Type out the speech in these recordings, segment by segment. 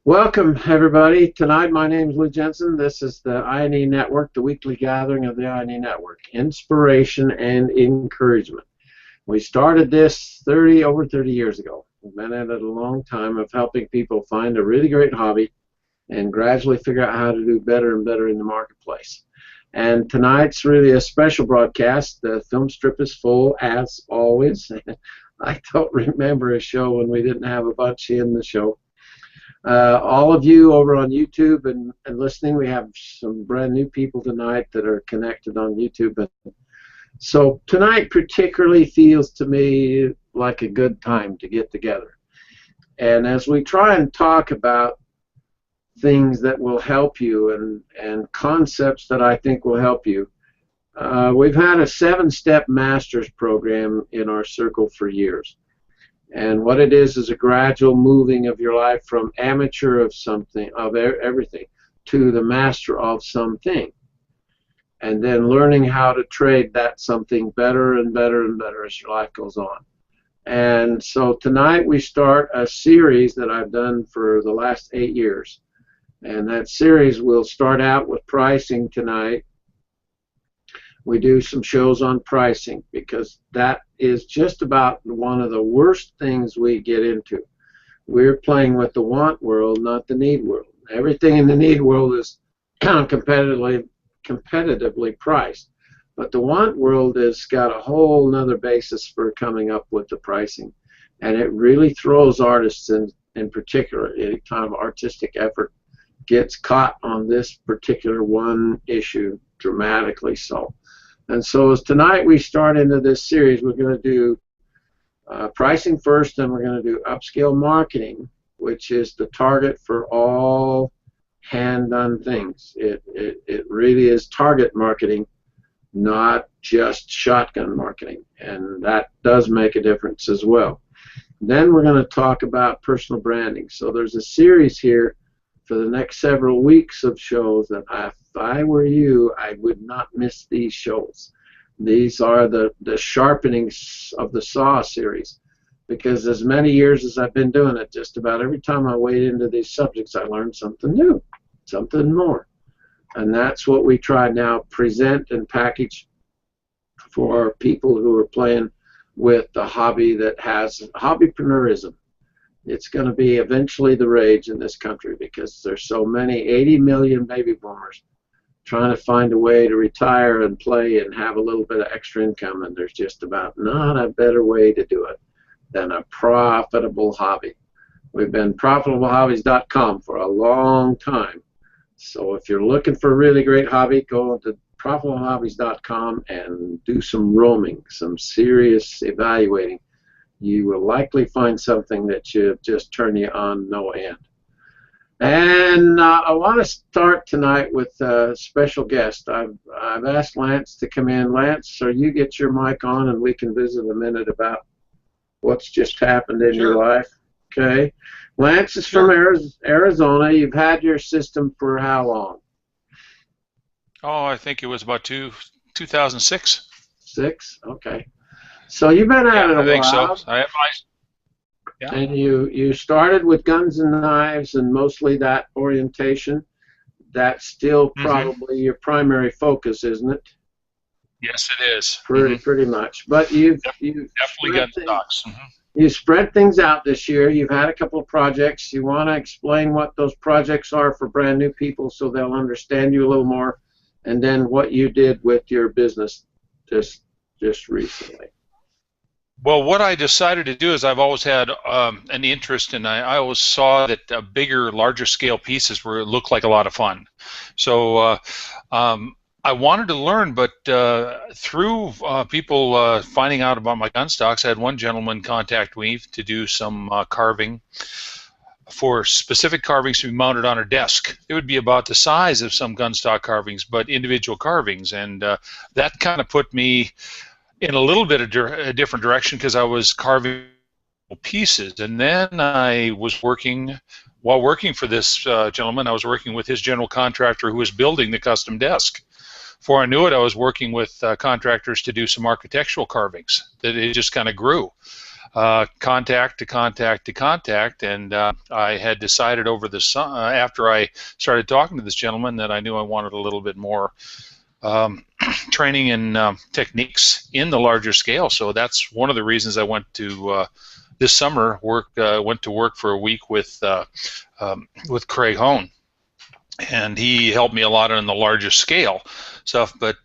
Welcome, everybody. Tonight, my name is Lou Jensen. This is the INE Network, the weekly gathering of the INE Network, inspiration and encouragement. We started this over 30 years ago. We've been at it a long time of helping people find a really great hobby and gradually figure out how to do better and better in the marketplace. And tonight's really a special broadcast. The film strip is full, as always. I don't remember a show when we didn't have a bunch in the show. All of you over on YouTube and listening, we have some brand new people tonight that are connected on YouTube. So tonight particularly feels to me like a good time to get together. And as we try and talk about things that will help you and concepts that I think will help you, we've had a 7-step master's program in our circle for years. And what it is a gradual moving of your life from amateur of something, of everything, to the master of something. And then learning how to trade that something better and better and better as your life goes on. And so tonight we start a series that I've done for the last 8 years. And that series will start out with pricing tonight. We do some shows on pricing because that is just about one of the worst things we get into. We're playing with the want world, not the need world. Everything in the need world is competitively priced. But the want world has got a whole nother basis for coming up with the pricing. And it really throws artists in particular. Any time artistic effort gets caught on this particular one issue, dramatically so. And so as tonight we start into this series, we're going to do pricing first, and we're going to do upscale marketing, which is the target for all hand-done things. It really is target marketing, not just shotgun marketing, and that does make a difference as well. Then we're going to talk about personal branding. So there's a series here for the next several weeks of shows that if I were you, I would not miss these shows. These are the sharpenings of the saw series, because as many years as I've been doing it, just about every time I wade into these subjects, I learn something new, something more. And that's what we try now, present and package for people who are playing with the hobby that has hobbypreneurism. It's going to be eventually the rage in this country because there's so many 80 million baby boomers trying to find a way to retire and play and have a little bit of extra income, and there's just about not a better way to do it than a profitable hobby. We've been profitablehobbies.com for a long time. So if you're looking for a really great hobby, go to profitablehobbies.com and do some roaming, some serious evaluating. You will likely find something that should just turn you on no end. And I want to start tonight with a special guest. I've asked Lance to come in. Lance, so you get your mic on and we can visit a minute about what's just happened in your life. Okay. Lance is from Arizona. You've had your system for how long? Oh, I think it was about 2006. 6? Okay. So you've been at it a while. I think so. Yeah. And you started with guns and knives and mostly that orientation. That's still probably your primary focus, isn't it? Yes, it is. Pretty much. But you've definitely gun stocks. You spread things out this year. You've had a couple of projects. You want to explain what those projects are for brand new people so they'll understand you a little more, and then what you did with your business just recently. Well, what I decided to do is I've always had an interest, and I always saw that bigger, larger scale pieces looked like a lot of fun. So I wanted to learn, but through people finding out about my gun stocks, I had one gentleman contact me to do some carving for specific carvings to be mounted on a desk. It would be about the size of some gun stock carvings, but individual carvings, and that kind of put me in a little bit of a different direction because I was carving pieces. And then I was working, while working for this gentleman, I was working with his general contractor who was building the custom desk. Before I knew it, I was working with contractors to do some architectural carvings. That it just kind of grew. contact to contact to contact, and I had decided over the after I started talking to this gentleman that I knew I wanted a little bit more training and techniques in the larger scale. So that's one of the reasons I went to this summer went to work for a week with Craig Hone, and he helped me a lot on the larger scale stuff. But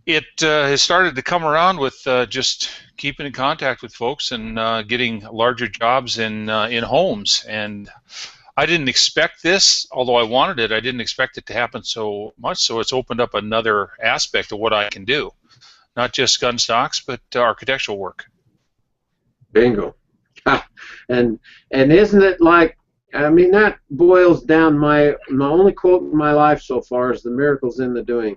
it has started to come around with just keeping in contact with folks and getting larger jobs in homes. And I didn't expect this, although I wanted it. I didn't expect it to happen so much. So it's opened up another aspect of what I can do, not just gun stocks, but architectural work. Bingo. And isn't it like, I mean, that boils down my only quote in my life so far is the miracle's in the doing.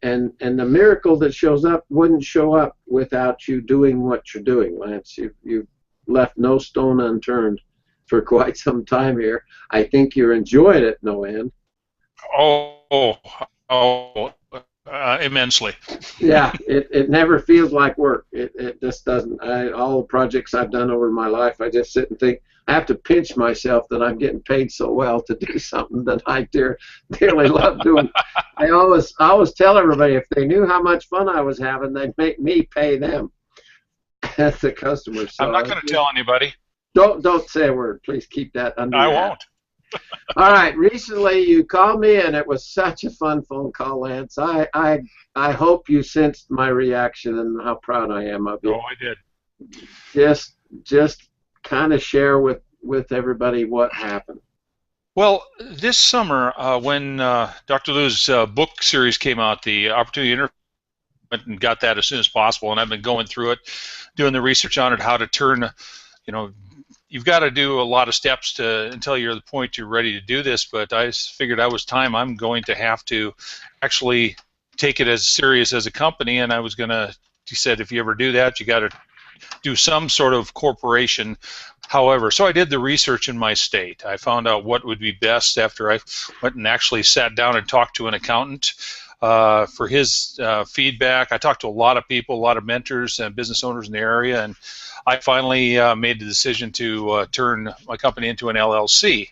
And the miracle that shows up wouldn't show up without you doing what you're doing, Lance. You've left no stone unturned for quite some time here. I think you're enjoying it, no end. Immensely. Yeah, it never feels like work. It just doesn't. All the projects I've done over my life, I just sit and think, I have to pinch myself that I'm getting paid so well to do something that I dearly love doing. I always tell everybody if they knew how much fun I was having, they'd make me pay them as the customer. So I'm not going to tell anybody. Don't say a word. Please keep that under I your hat. won't. All right. Recently, you called me, and it was such a fun phone call, Lance. I hope you sensed my reaction and how proud I am of you. Oh, I did. Just kind of share with everybody what happened. Well, this summer, when Dr. Lou's book series came out, the Opportunity Interview, went and got that as soon as possible, and I've been going through it, doing the research on it, how to turn, you've got to do a lot of steps until you're at the point you're ready to do this, but I figured I'm going to have to actually take it as serious as a company, and he said, if you ever do that, you got to do some sort of corporation. However, so I did the research in my state. I found out what would be best after I went and actually sat down and talked to an accountant for his feedback. I talked to a lot of people, a lot of mentors and business owners in the area, and I finally made the decision to turn my company into an LLC.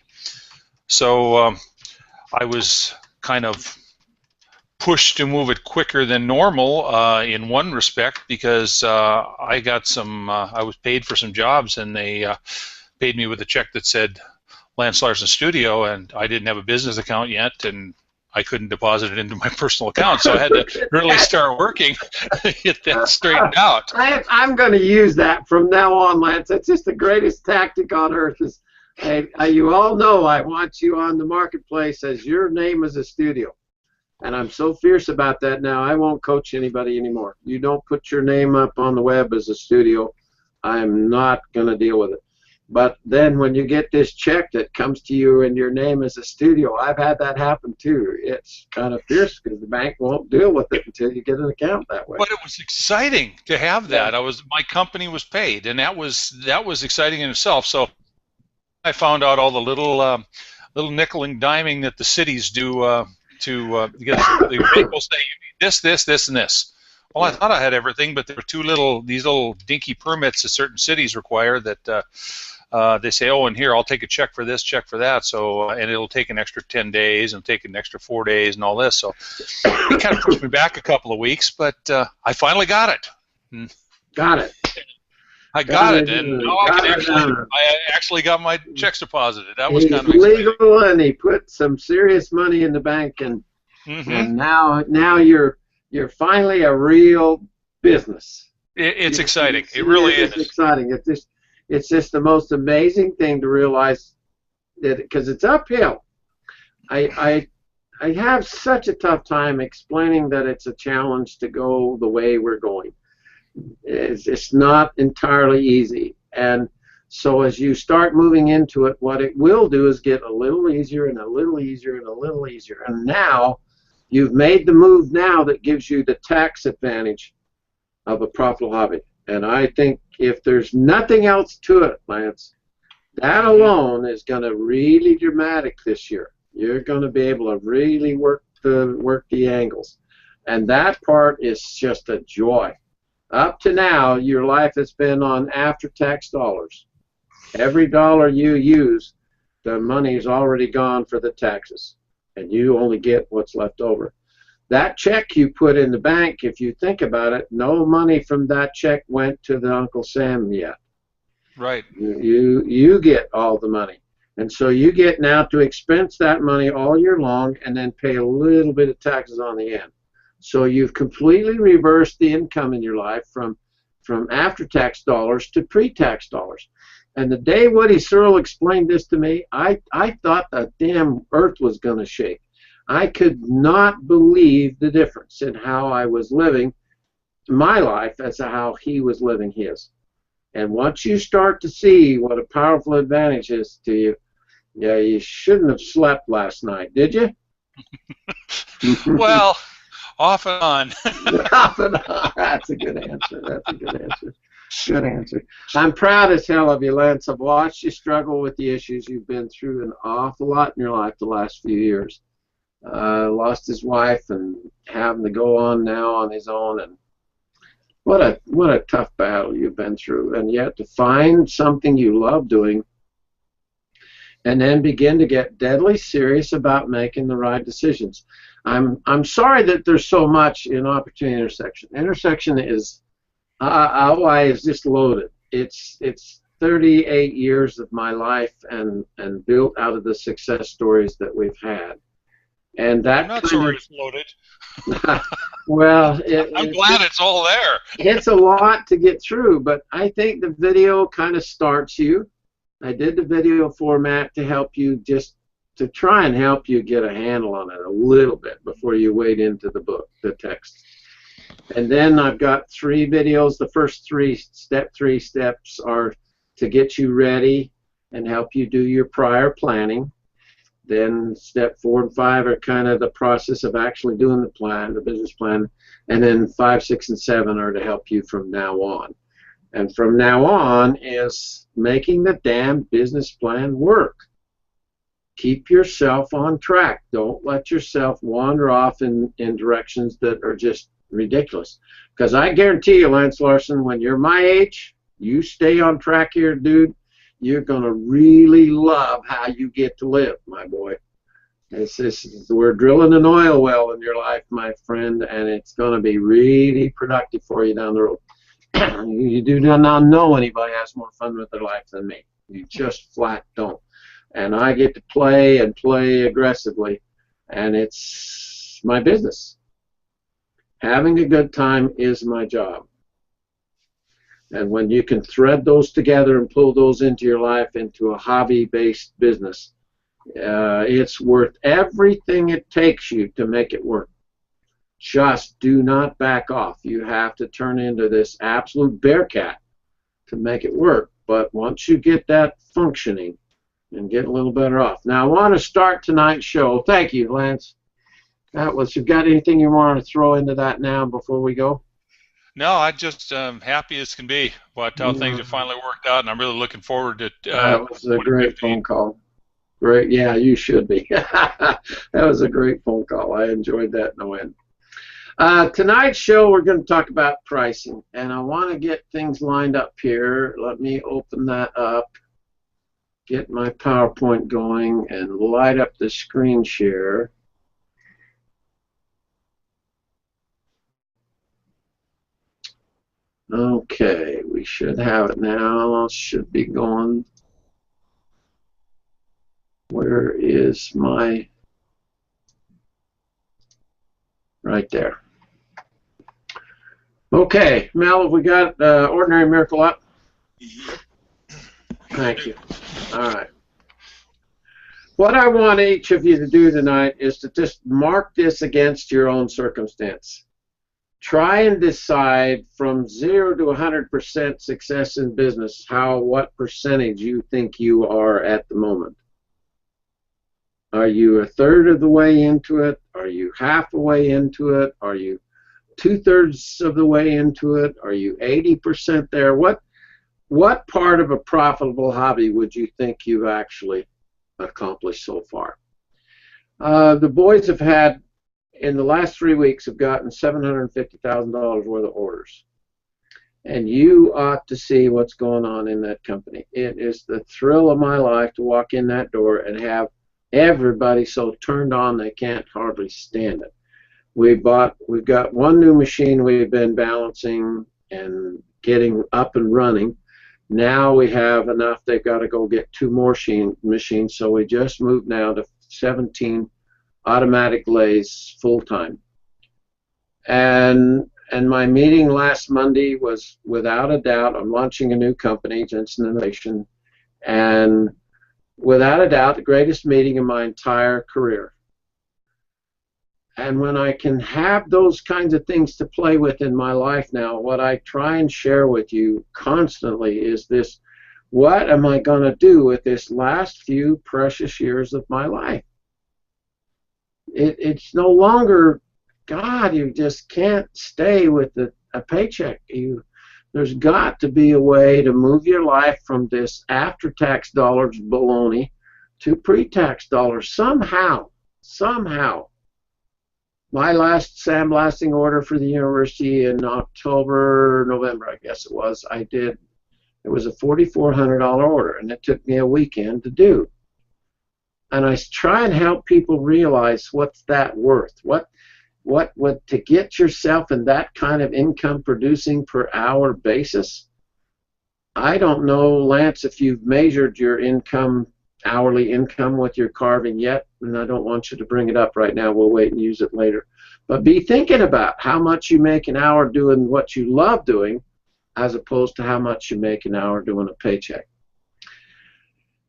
So I was kind of pushed to move it quicker than normal in one respect because I was paid for some jobs, and they paid me with a check that said Lance Larson Studio, and I didn't have a business account yet, and I couldn't deposit it into my personal account, so I had to really start working to get that straightened out. I'm going to use that from now on, Lance. It's just the greatest tactic on earth. You all know I want you on the marketplace as your name is a studio. And I'm so fierce about that now, I won't coach anybody anymore. You don't put your name up on the web as a studio, I'm not going to deal with it. But then when you get this check that comes to you and your name is a studio, I've had that happen too. It's kind of fierce because the bank won't deal with it until you get an account that way. But it was exciting to have that. My company was paid, and that was exciting in itself. So I found out all the little nickel and diming that the cities do because the bank will say you need this, and this. Well, I thought I had everything, but there were these little dinky permits that certain cities require that they say, oh, and here, I'll take a check for this, check for that, and it'll take an extra 10 days and take an extra 4 days and all this. So it kind of pushed me back a couple of weeks, but I finally got it. Got it. I got it, and now I actually got my checks deposited. That was kind of legal, and he put some serious money in the bank, and and now you're finally a real business. It's exciting. It really is. It's exciting. It's just the most amazing thing to realize that because it's uphill. I have such a tough time explaining that it's a challenge to go the way we're going. It's not entirely easy, and so as you start moving into it, what it will do is get a little easier and a little easier and a little easier, and now you've made the move now that gives you the tax advantage of a profitable hobby. And I think if there's nothing else to it, Lance, that alone is going to really dramatic this year. You're going to be able to really work the angles, and that part is just a joy. Up to now, your life has been on after-tax dollars. Every dollar you use, the money is already gone for the taxes, and you only get what's left over. That check you put in the bank, if you think about it, no money from that check went to the Uncle Sam yet. Right. You get all the money. And so you get now to expense that money all year long and then pay a little bit of taxes on the end. So you've completely reversed the income in your life from after-tax dollars to pre-tax dollars. And the day Woody Searle explained this to me, I thought the damn earth was going to shake. I could not believe the difference in how I was living my life as to how he was living his. And once you start to see what a powerful advantage is to you, yeah, you shouldn't have slept last night, did you? Well, off and on. Off and on. That's a good answer. That's a good answer. Good answer. I'm proud as hell of you, Lance. I've watched you struggle with the issues you've been through an awful lot in your life the last few years. Lost his wife and having to go on now on his own, and what a tough battle you've been through, and yet to find something you love doing and then begin to get deadly serious about making the right decisions. I'm sorry that there's so much in Opportunity Intersection. Intersection is is just loaded. It's 38 years of my life and built out of the success stories that we've had. And that I'm not sorry it's loaded. Well, I'm glad it's all there. It's a lot to get through, but I think the video kind of starts you. I did the video format to help you, just to try and help you get a handle on it a little bit before you wade into the book, the text. And then I've got 3 videos. The first 3 steps are to get you ready and help you do your prior planning. Then step 4 and 5 are kind of the process of actually doing the plan, the business plan. And then 5, 6, and 7 are to help you from now on. And from now on is making the damn business plan work. Keep yourself on track. Don't let yourself wander off in directions that are just ridiculous. Because I guarantee you, Lance Larson, when you're my age, you stay on track here, dude, you're going to really love how you get to live, my boy. We're drilling an oil well in your life, my friend, and it's going to be really productive for you down the road. You do not know anybody has more fun with their life than me. You just flat don't. And I get to play and play aggressively, and it's my business. Having a good time is my job. And when you can thread those together and pull those into your life, into a hobby-based business, it's worth everything it takes you to make it work. Just do not back off. You have to turn into this absolute bearcat to make it work. But once you get that functioning and get a little better off. Now, I want to start tonight's show. Thank you, Lance. You got anything you want to throw into that now before we go? No, I just happy as can be about how things have finally worked out, and I'm really looking forward to that was a great phone call. Great, yeah, you should be. That was a great phone call. I enjoyed that no end. Tonight's show, we're going to talk about pricing, and I want to get things lined up here. Let me open that up, get my PowerPoint going, and light up the screen share. Okay, we should have it now. Should be going. Where is my... Right there. Okay, Mel, have we got Ordinary Miracle up? Thank you. All right. What I want each of you to do tonight is to just mark this against your own circumstance. Try and decide from 0 to 100% success in business what percentage you think you are at the moment. Are you a third of the way into it? Are you half the way into it? Are you 2/3 of the way into it? Are you 80% there? What part of a profitable hobby would you think you've actually accomplished so far? The boys have had, in the last 3 weeks, have gotten $750,000 worth of orders. And you ought to see what's going on in that company. It is the thrill of my life to walk in that door and have everybody so turned on they can't hardly stand it. We've got one new machine we've been balancing and getting up and running. Now we have enough, they've got to go get two more machines, so we just moved now to 17 automatic lathes full-time. And my meeting last Monday was, without a doubt, I'm launching a new company, Jensen Innovation, and without a doubt, the greatest meeting of my entire career. And when I can have those kinds of things to play with in my life now, what I try and share with you constantly is this: what am I going to do with this last few precious years of my life? It's no longer, God, you just can't stay with a paycheck. There's got to be a way to move your life from this after-tax dollars baloney to pre-tax dollars somehow. My last sandblasting order for the university in November, I guess it was, it was a $4,400 order, and it took me a weekend to do. And I try and help people realize what's that worth. What would, to get yourself in that kind of income producing per hour basis? I don't know, Lance, if you've measured your income, hourly income with your carving yet, and I don't want you to bring it up right now. We'll wait and use it later. But be thinking about how much you make an hour doing what you love doing, as opposed to how much you make an hour doing a paycheck.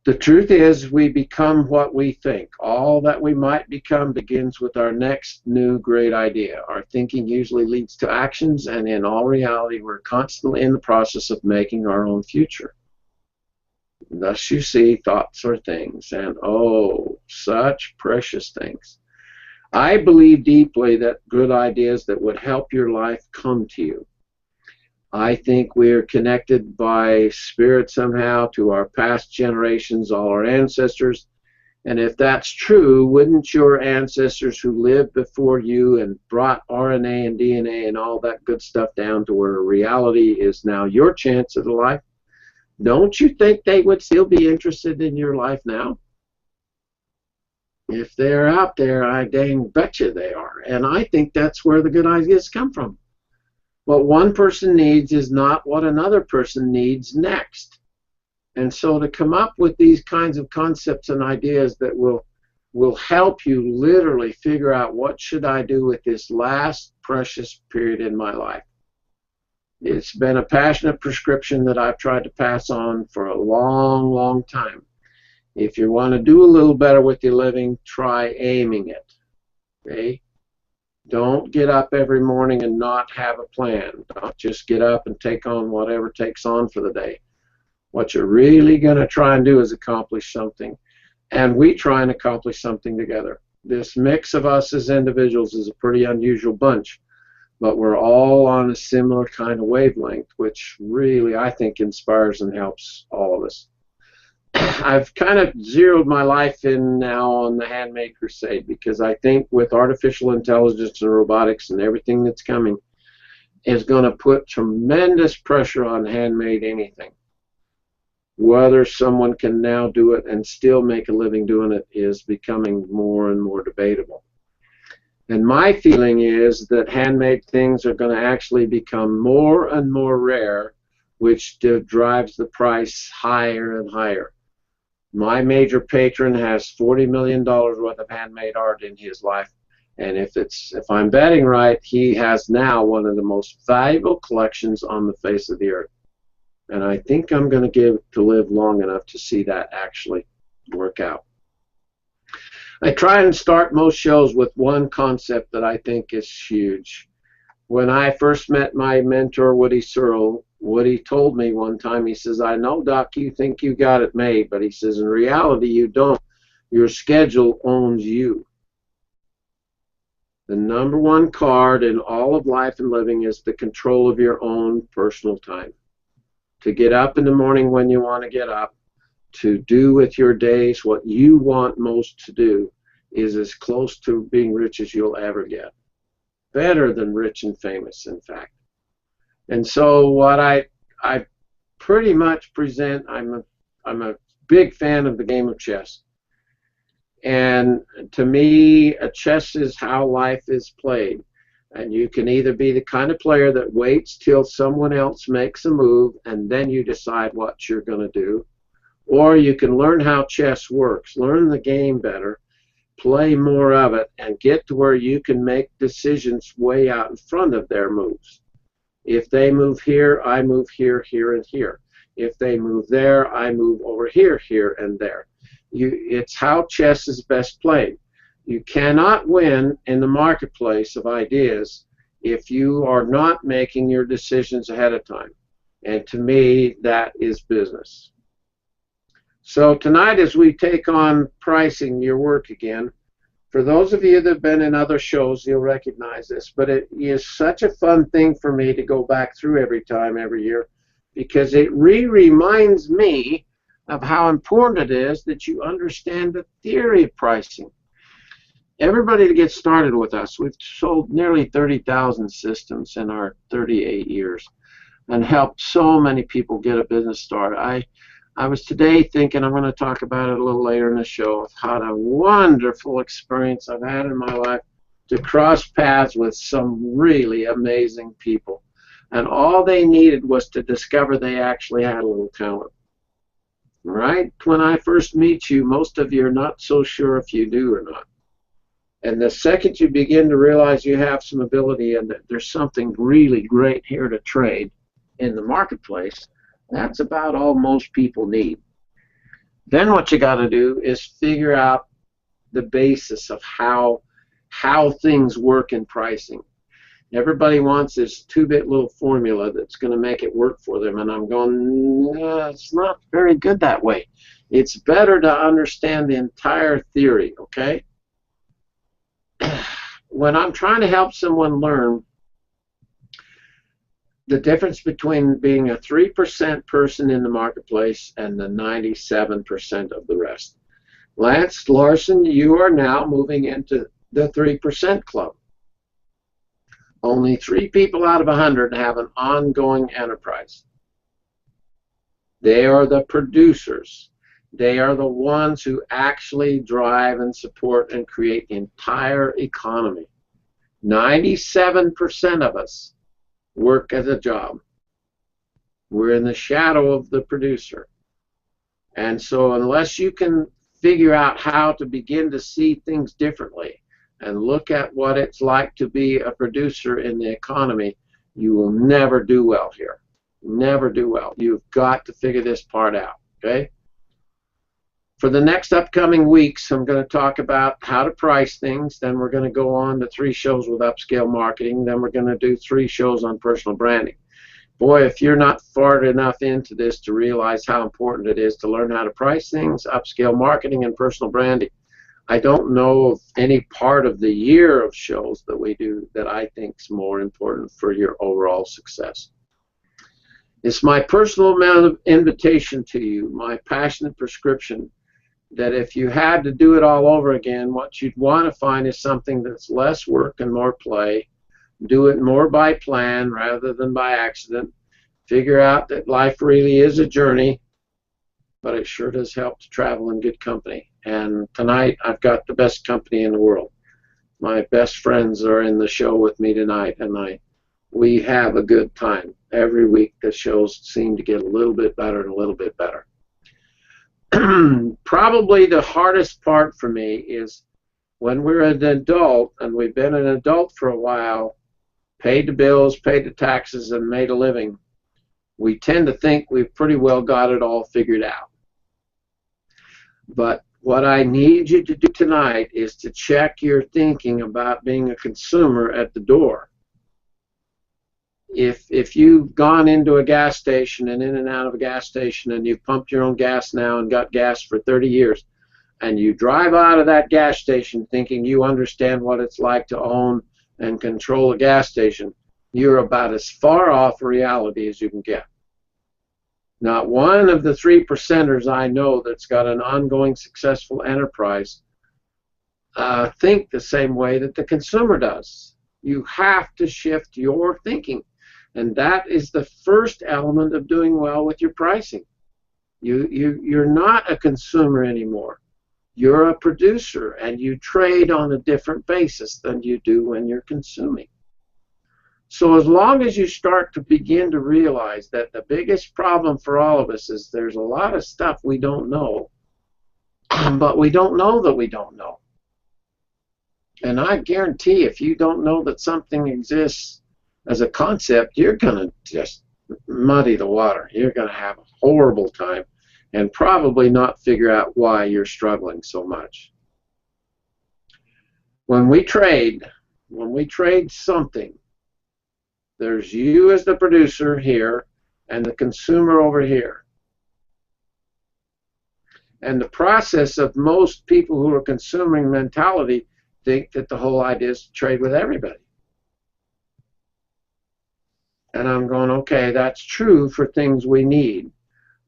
The truth is, we become what we think. All that we might become begins with our next new great idea. Our thinking usually leads to actions, and in all reality, we're constantly in the process of making our own future. Thus you see, thoughts are things, and oh, such precious things. I believe deeply that good ideas that would help your life come to you. I think we're connected by spirit somehow to our past generations, all our ancestors. And if that's true, wouldn't your ancestors who lived before you and brought RNA and DNA and all that good stuff down to where reality is now your chance of the life? Don't you think they would still be interested in your life now? If they're out there, I dang betcha they are. And I think that's where the good ideas come from. What one person needs is not what another person needs next. And so to come up with these kinds of concepts and ideas that will help you literally figure out, what should I do with this last precious period in my life? It's been a passionate prescription that I've tried to pass on for a long, long time. If you want to do a little better with your living, try aiming it. Okay? Don't get up every morning and not have a plan. Don't just get up and take on whatever takes on for the day. What you're really going to try and do is accomplish something. And we try and accomplish something together. This mix of us as individuals is a pretty unusual bunch, but we're all on a similar kind of wavelength, which really, I think, inspires and helps all of us. I've kind of zeroed my life in now on the handmade crusade, because I think with artificial intelligence and robotics and everything that's coming is going to put tremendous pressure on handmade anything. Whether someone can now do it and still make a living doing it is becoming more and more debatable. And my feeling is that handmade things are going to actually become more and more rare, which drives the price higher and higher. My major patron has $40 million worth of handmade art in his life, and if I'm betting right, he has now one of the most valuable collections on the face of the earth. And I think I'm going to live long enough to see that actually work out. I try and start most shows with one concept that I think is huge. When I first met my mentor, Woody Searle, Woody told me one time, he says, I know, Doc, you think you got it made, but he says, in reality, you don't. Your schedule owns you. The number one card in all of life and living is the control of your own personal time. To get up in the morning when you want to get up, to do with your days what you want most to do, is as close to being rich as you'll ever get. Better than rich and famous, in fact. And so what I pretty much present, I'm a big fan of the game of chess. And to me, chess is how life is played. And you can either be the kind of player that waits till someone else makes a move and then you decide what you're going to do, or you can learn how chess works, learn the game better, play more of it, and get to where you can make decisions way out in front of their moves. If they move here, I move here, here, and here. If they move there, I move over here, here, and there. It's how chess is best played. You cannot win in the marketplace of ideas if you are not making your decisions ahead of time. And to me, that is business. So tonight, as we take on pricing your work again, for those of you that have been in other shows, you'll recognize this, but it is such a fun thing for me to go back through every year, because it reminds me of how important it is that you understand the theory of pricing. Everybody that gets started with us, we've sold nearly 30,000 systems in our 38 years and helped so many people get a business started. I was today thinking, I'm going to talk about it a little later in the show, of how a wonderful experience I've had in my life to cross paths with some really amazing people. And all they needed was to discover they actually had a little talent. Right? When I first meet you, most of you are not so sure if you do or not. And the second you begin to realize you have some ability and that there's something really great here to trade in the marketplace, that's about all most people need. Then what you got to do is figure out the basis of how things work in pricing. Everybody wants this 2-bit little formula that's going to make it work for them, and I'm going, no, it's not very good that way. It's better to understand the entire theory, okay? When I'm trying to help someone learn the difference between being a 3% person in the marketplace and the 97% of the rest. Lance Larson, you are now moving into the 3% club. Only 3 people out of 100 have an ongoing enterprise. They are the producers. They are the ones who actually drive and support and create the entire economy. 97% of us work as a job. We're in the shadow of the producer. And so unless you can figure out how to begin to see things differently and look at what it's like to be a producer in the economy, you will never do well here. Never do well. You've got to figure this part out, okay? For the next upcoming weeks, I'm going to talk about how to price things. Then we're going to go on to 3 shows with upscale marketing. Then we're going to do 3 shows on personal branding. Boy, if you're not far enough into this to realize how important it is to learn how to price things, upscale marketing, and personal branding, I don't know of any part of the year of shows that we do that I think is more important for your overall success. It's my personal invitation to you, my passionate prescription, that if you had to do it all over again, what you'd want to find is something that's less work and more play. Do it more by plan rather than by accident. Figure out that life really is a journey, but it sure does help to travel in good company. And tonight, I've got the best company in the world. My best friends are in the show with me tonight, and we have a good time. Every week, the shows seem to get a little bit better and a little bit better. Probably the hardest part for me is when we're an adult, and we've been an adult for a while, paid the bills, paid the taxes, and made a living, we tend to think we've pretty well got it all figured out. But what I need you to do tonight is to check your thinking about being a consumer at the door. If you've gone into a gas station and in and out of a gas station and you've pumped your own gas now and got gas for 30 years, and you drive out of that gas station thinking you understand what it's like to own and control a gas station, you're about as far off reality as you can get. Not one of the 3%ers I know that's got an ongoing successful enterprise think the same way that the consumer does. You have to shift your thinking. And that is the first element of doing well with your pricing. You're not a consumer anymore. You're a producer, and you trade on a different basis than you do when you're consuming. So as long as you start to begin to realize that the biggest problem for all of us is there's a lot of stuff we don't know, but we don't know that we don't know. And I guarantee if you don't know that something exists as a concept, you're going to just muddy the water. You're going to have a horrible time and probably not figure out why you're struggling so much. When we trade something, there's you as the producer here and the consumer over here. And the process of most people who are consuming mentality think that the whole idea is to trade with everybody. And I'm going, okay, that's true for things we need.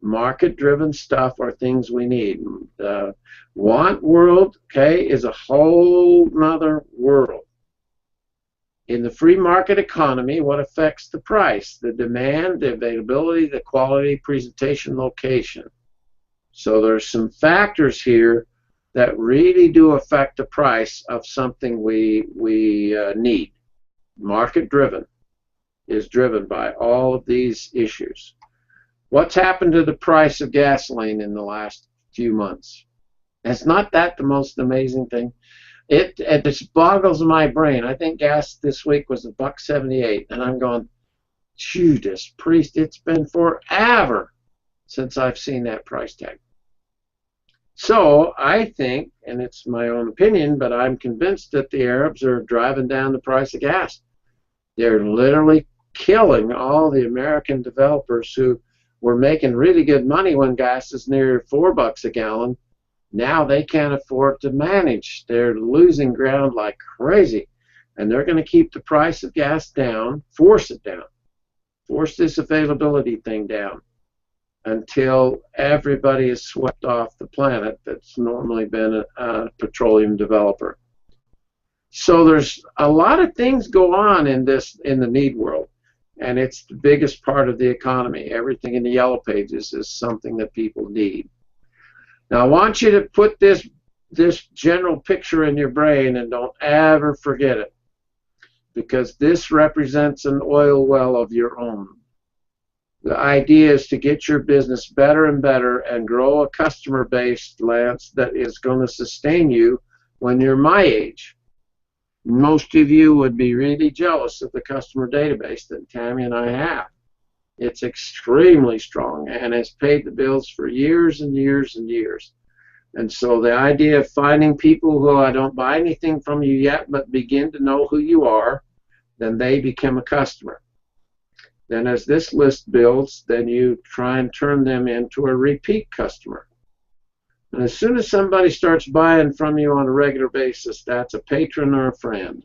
Market-driven stuff are things we need. The want world, okay, is a whole nother world. In the free market economy, what affects the price? The demand, the availability, the quality, presentation, location. So there's some factors here that really do affect the price of something we need. Market-driven is driven by all of these issues. What's happened to the price of gasoline in the last few months? It's not that the most amazing thing. It just boggles my brain. I think gas this week was $1.78, and I'm going, Judas Priest, it's been forever since I've seen that price tag. So I think, and it's my own opinion, but I'm convinced that the Arabs are driving down the price of gas. They're literally killing all the American developers who were making really good money when gas is near $4 a gallon. Now they can't afford to manage. They're losing ground like crazy. And they're going to keep the price of gas down, force it down, force this availability thing down until everybody is swept off the planet that's normally been a petroleum developer. So there's a lot of things go on in the need world. And it's the biggest part of the economy. Everything in the yellow pages is something that people need. Now, I want you to put this general picture in your brain and don't ever forget it, because this represents an oil well of your own. The idea is to get your business better and better and grow a customer base, Lance, that is going to sustain you when you're my age. Most of you would be really jealous of the customer database that Tammy and I have. It's extremely strong and has paid the bills for years and years and years. And so the idea of finding people who I don't buy anything from you yet but begin to know who you are, then they become a customer. Then as this list builds, then you try and turn them into a repeat customer. And as soon as somebody starts buying from you on a regular basis, that's a patron or a friend.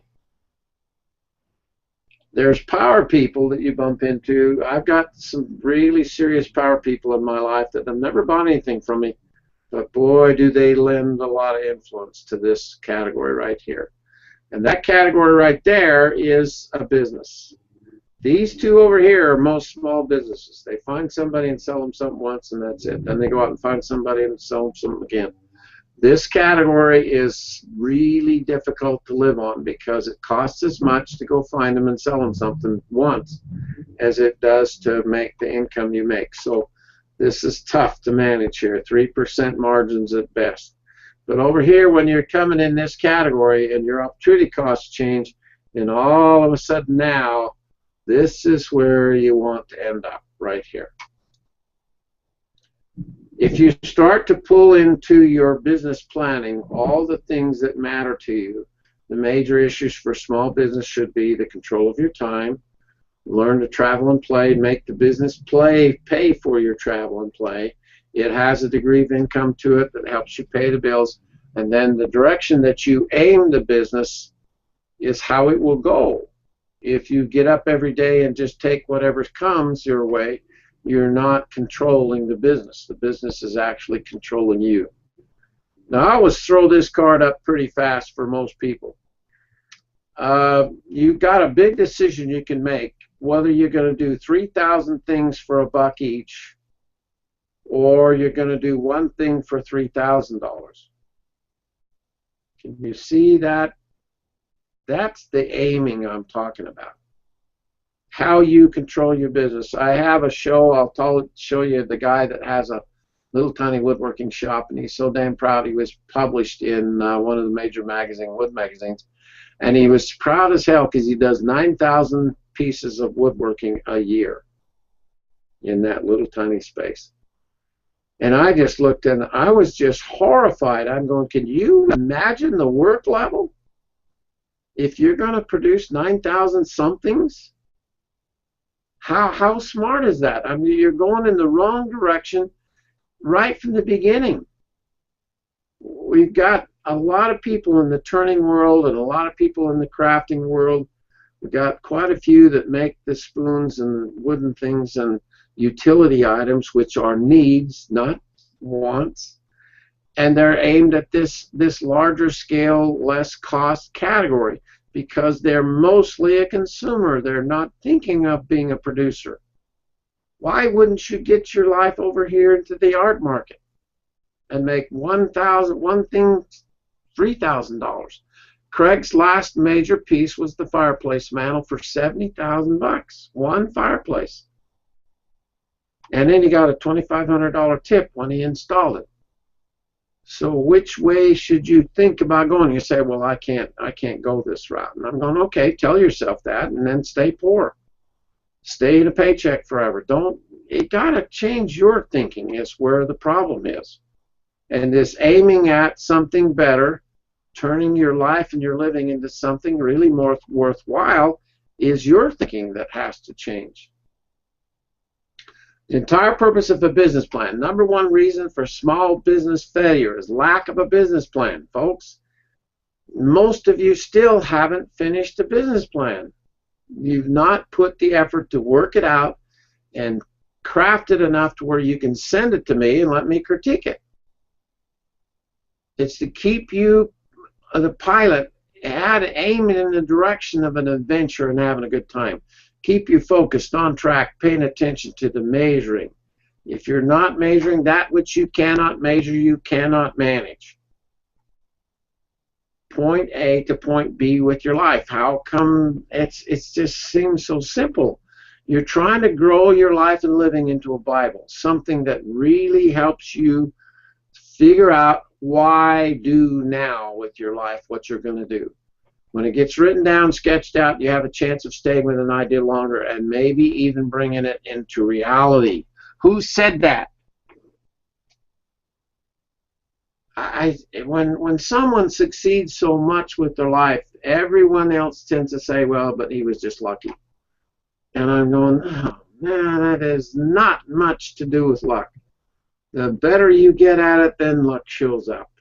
There's power people that you bump into. I've got some really serious power people in my life that have never bought anything from me, but boy, do they lend a lot of influence to this category right here. And that category right there is a business. These two over here are most small businesses. They find somebody and sell them something once, and that's it. Then they go out and find somebody and sell them something again. This category is really difficult to live on because it costs as much to go find them and sell them something once as it does to make the income you make. So this is tough to manage here, 3% margins at best. But over here, when you're coming in this category and your opportunity costs change, and all of a sudden now, this is where you want to end up, right here. If you start to pull into your business planning all the things that matter to you, the major issues for small business should be the control of your time, learn to travel and play, make the business pay for your travel and play. It has a degree of income to it that helps you pay the bills, and then the direction that you aim the business is how it will go. If you get up every day and just take whatever comes your way, you're not controlling the business. The business is actually controlling you. Now, I always throw this card up pretty fast for most people. You've got a big decision you can make whether you're going to do 3,000 things for $1 each, or you're going to do one thing for $3,000. Can you see that? That's the aiming I'm talking about. How you control your business. I have a show, I'll show you the guy that has a little tiny woodworking shop, and he's so damn proud. He was published in one of the major wood magazines, and he was proud as hell because he does 9,000 pieces of woodworking a year in that little tiny space. And I just looked and I was just horrified. I'm going, can you imagine the work level? If you're going to produce 9,000 somethings, how smart is that? I mean, you're going in the wrong direction right from the beginning. We've got a lot of people in the turning world and a lot of people in the crafting world. We've got quite a few that make the spoons and wooden things and utility items, which are needs, not wants. And they're aimed at this larger scale, less cost category because they're mostly a consumer. They're not thinking of being a producer. Why wouldn't you get your life over here into the art market and make one thing $3,000? Craig's last major piece was the fireplace mantle for $70,000. One fireplace. And then he got a $2,500 tip when he installed it. So which way should you think about going? You say, well, I can't go this route. And I'm going, okay, tell yourself that and then stay poor. Stay in a paycheck forever. You gotta change your thinking is where the problem is. And this aiming at something better, turning your life and your living into something really more worthwhile is your thinking that has to change. The entire purpose of a business plan. #1 reason for small business failure is lack of a business plan, folks. Most of you still haven't finished a business plan. You've not put the effort to work it out and craft it enough to where you can send it to me and let me critique it. It's to keep you, the pilot, aiming in the direction of an adventure and having a good time. Keep you focused, on track, paying attention to the measuring. If you're not measuring that which you cannot measure, you cannot manage. Point A to point B with your life. How come it just seems so simple? You're trying to grow your life and living into a Bible, something that really helps you figure out why do now with your life what you're going to do. When it gets written down, sketched out, you have a chance of staying with an idea longer and maybe even bringing it into reality. Who said that? When someone succeeds so much with their life, everyone else tends to say, well, but he was just lucky. And I'm going, oh, man, that has not much to do with luck. The better you get at it, then luck shows up.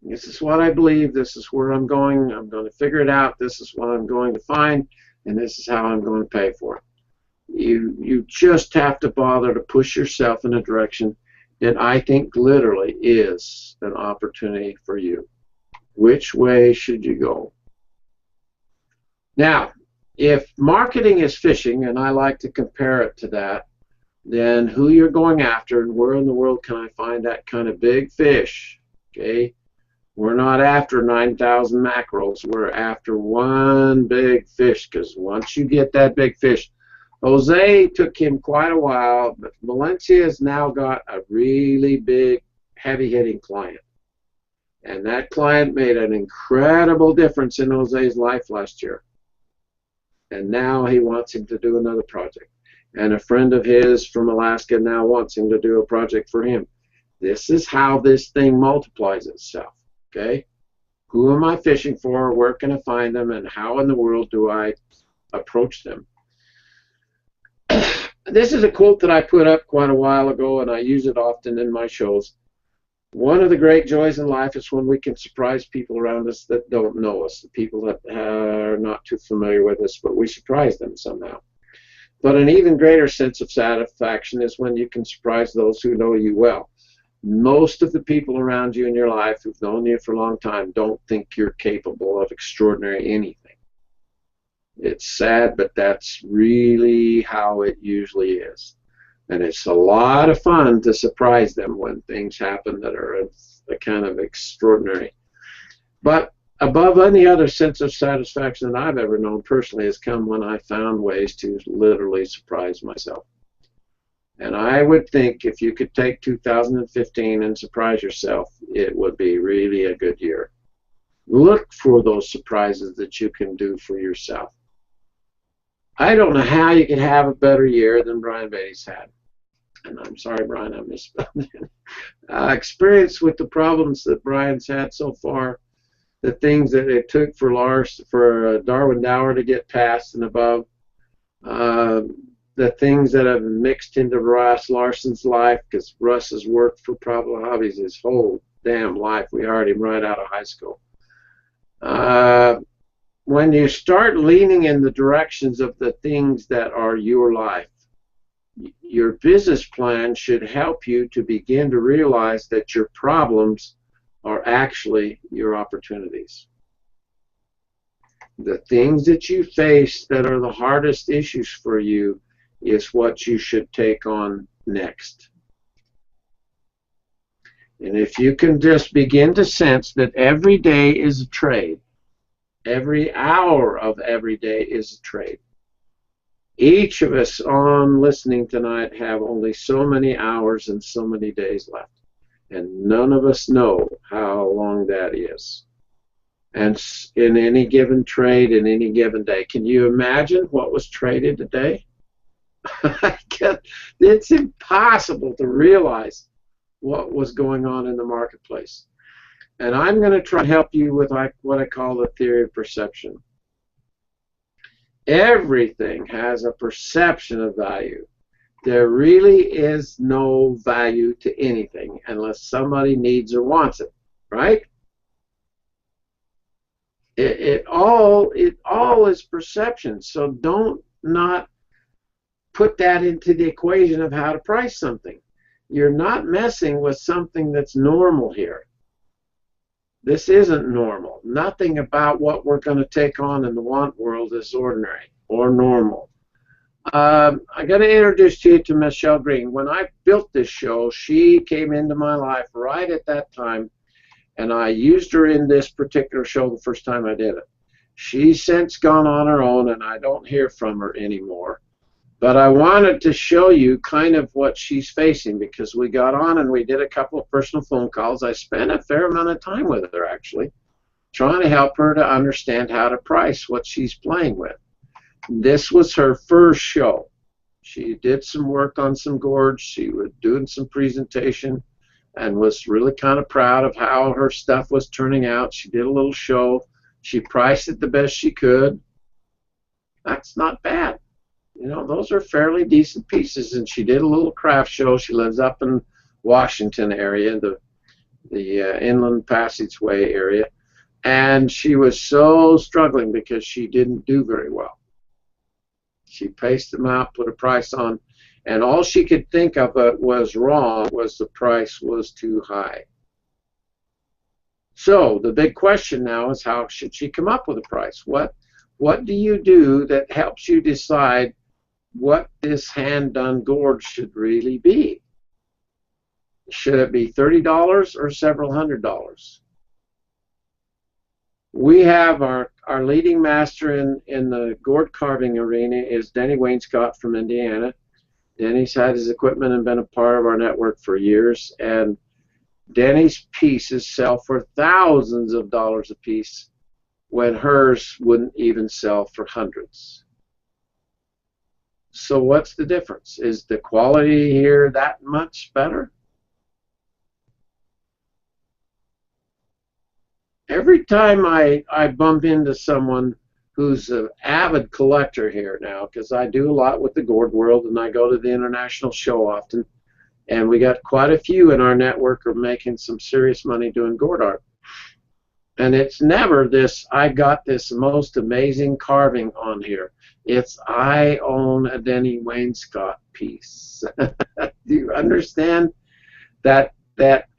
This is what I believe. This is where I'm going. I'm going to figure it out. This is what I'm going to find, and this is how I'm going to pay for it. You just have to bother to push yourself in a direction that I think literally is an opportunity for you. Which way should you go? Now, if marketing is fishing, and I like to compare it to that, then who you're going after and where in the world can I find that kind of big fish? Okay. We're not after 9,000 mackerels. We're after one big fish, because once you get that big fish, Jose took him quite a while, but Valencia has now got a really big, heavy-hitting client. And that client made an incredible difference in Jose's life last year. And now he wants him to do another project. And a friend of his from Alaska now wants him to do a project for him. This is how this thing multiplies itself. Okay, who am I fishing for? Where can I find them? And how in the world do I approach them? This is a quote that I put up quite a while ago, and I use it often in my shows. One of the great joys in life is when we can surprise people around us that don't know us, the people that are not too familiar with us, but we surprise them somehow. But an even greater sense of satisfaction is when you can surprise those who know you well. Most of the people around you in your life who've known you for a long time don't think you're capable of extraordinary anything. It's sad, but that's really how it usually is. And it's a lot of fun to surprise them when things happen that are a kind of extraordinary. But above any other sense of satisfaction that I've ever known personally has come when I found ways to literally surprise myself. And I would think if you could take 2015 and surprise yourself, it would be really a good year. Look for those surprises that you can do for yourself. I don't know how you could have a better year than Brian Beatty's had. And I'm sorry, Brian, I misspelled it. Experience with the problems that Brian's had so far, the things that it took for Darwin Dower to get past and above, the things that have mixed into Russ Larson's life, because Russ has worked for Problem Hobbies his whole damn life. We hired him right out of high school. When you start leaning in the directions of the things that are your life, your business plan should help you to begin to realize that your problems are actually your opportunities. The things that you face that are the hardest issues for you is what you should take on next. And if you can just begin to sense that every day is a trade, every hour of every day is a trade. Each of us on listening tonight have only so many hours and so many days left. And none of us know how long that is. And in any given trade, in any given day, can you imagine what was traded today? It's impossible to realize what was going on in the marketplace. And I'm going to try to help you with what I call the theory of perception. Everything has a perception of value. There really is no value to anything unless somebody needs or wants it, right? It all is perception. So don't not put that into the equation of how to price something. You're not messing with something that's normal here. This isn't normal. Nothing about what we're going to take on in the want world is ordinary or normal. I got to introduce you to Michelle Green. When I built this show, she came into my life right at that time, and I used her in this particular show the first time I did it. She's since gone on her own, and I don't hear from her anymore. But I wanted to show you kind of what she's facing, because we got on and we did a couple of personal phone calls. I spent a fair amount of time with her, actually, trying to help her to understand how to price what she's playing with. This was her first show. She did some work on some gourds. She was doing some presentation and was really kind of proud of how her stuff was turning out. She did a little show. She priced it the best she could. That's not bad. You know, those are fairly decent pieces. And she did a little craft show. She lives up in Washington area, the Inland Passageway area. And she was so struggling because she didn't do very well. She paced them out, put a price on, and all she could think of it was wrong was the price was too high. So the big question now is, how should she come up with a price? What do you do that helps you decide what this hand-done gourd should really be? Should it be $30 or several $100s? We have our leading master in the gourd carving arena is Denny Wainscott from Indiana. Denny's had his equipment and been a part of our network for years, and Denny's pieces sell for thousands of dollars a piece when hers wouldn't even sell for hundreds. So what's the difference? Is the quality here that much better? Every time I bump into someone who's an avid collector here now, because I do a lot with the gourd world and I go to the international show often, and we got quite a few in our network are making some serious money doing gourd art. And it's never this, I got this most amazing carving on here. It's, I own a Denny Wainscott piece. Do you understand that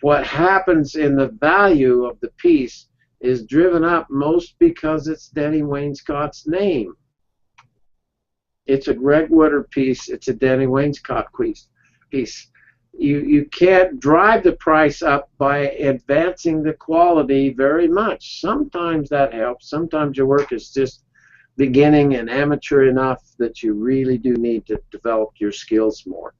what happens in the value of the piece is driven up most because it's Denny Wainscott's name? It's a Greg Woodard piece. It's a Denny Wainscott piece. You can't drive the price up by advancing the quality very much. Sometimes that helps. Sometimes your work is just beginning and amateur enough that you really do need to develop your skills more.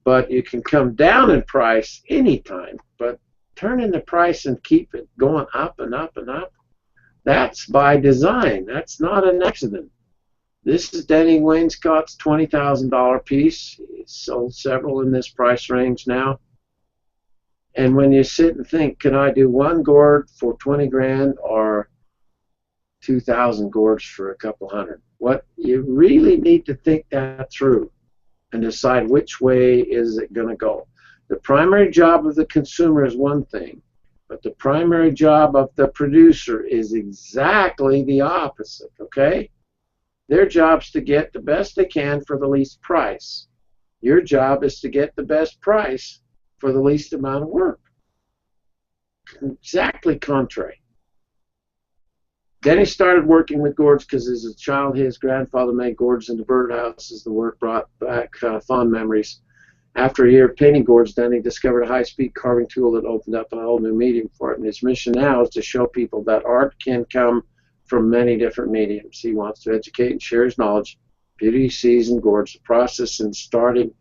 But you can come down in price anytime, but turning the price and keep it going up and up and up, that's by design. That's not an accident. This is Denny Wainscott's $20,000 piece. He's sold several in this price range now. And when you sit and think, can I do one gourd for 20 grand or 2,000 gourds for a couple hundred? What you really need to think that through and decide which way is it going to go. The primary job of the consumer is one thing, but the primary job of the producer is exactly the opposite, okay? Their job's to get the best they can for the least price. Your job is to get the best price for the least amount of work. Exactly contrary. Denny started working with gourds because as a child his grandfather made gourds in the birdhouses. The work brought back fond memories. After a year of painting gourds, Denny discovered a high-speed carving tool that opened up a whole new medium for it. And his mission now is to show people that art can come from many different mediums. He wants to educate and share his knowledge. Beauty he sees in gourds, the process in starting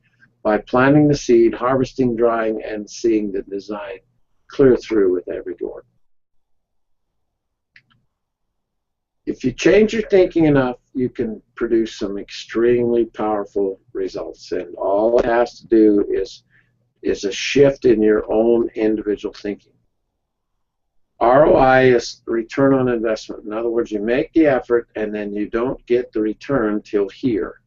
by planting the seed, harvesting, drying, and seeing the design clear through with every gourd. If you change your thinking enough, you can produce some extremely powerful results. And all it has to do is a shift in your own individual thinking. ROI is return on investment. In other words, you make the effort and then you don't get the return till here.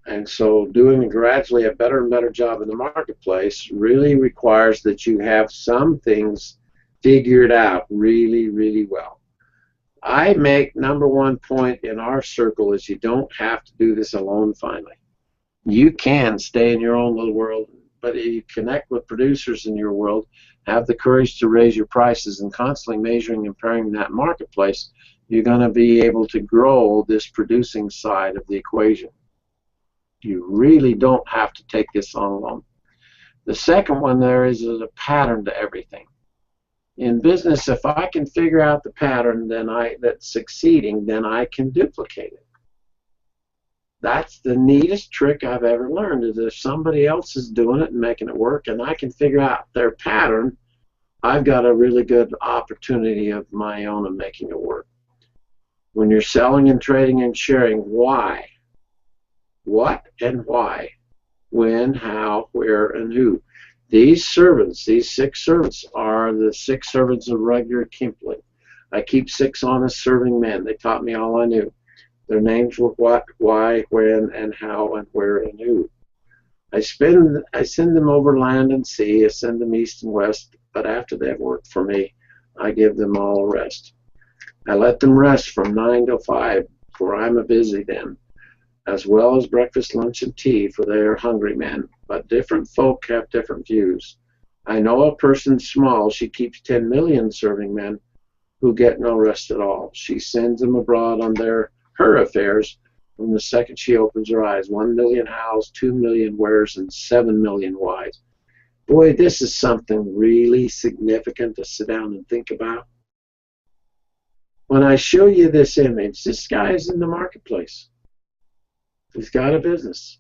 And so doing gradually a better and better job in the marketplace really requires that you have some things figured out really, really well. I make #1 point in our circle is you don't have to do this alone finally. You can stay in your own little world, but if you connect with producers in your world, have the courage to raise your prices and constantly measuring and comparing that marketplace, you're going to be able to grow this producing side of the equation. You really don't have to take this on alone. The second one there is a pattern to everything. In business, if I can figure out the pattern that's succeeding, then I can duplicate it. That's the neatest trick I've ever learned, is if somebody else is doing it and making it work and I can figure out their pattern, I've got a really good opportunity of my own of making it work. When you're selling and trading and sharing, why? What and why? When, how, where, and who? These servants, these 6 servants, are the 6 servants of Rudyard Kipling. I keep 6 honest serving men. They taught me all I knew. Their names were what, why, when, and how, and where, and who. I send them over land and sea. I send them east and west. But after they've worked for me, I give them all a rest. I let them rest from 9 to 5, for I'm a busy then, as well as breakfast, lunch, and tea, for they are hungry men. But different folk have different views. I know a person small, she keeps 10 million serving men who get no rest at all. She sends them abroad on her affairs from the second she opens her eyes. 1 million hows, 2 million wheres, and 7 million whys. Boy, this is something really significant to sit down and think about. When I show you this image, this guy is in the marketplace. He's got a business,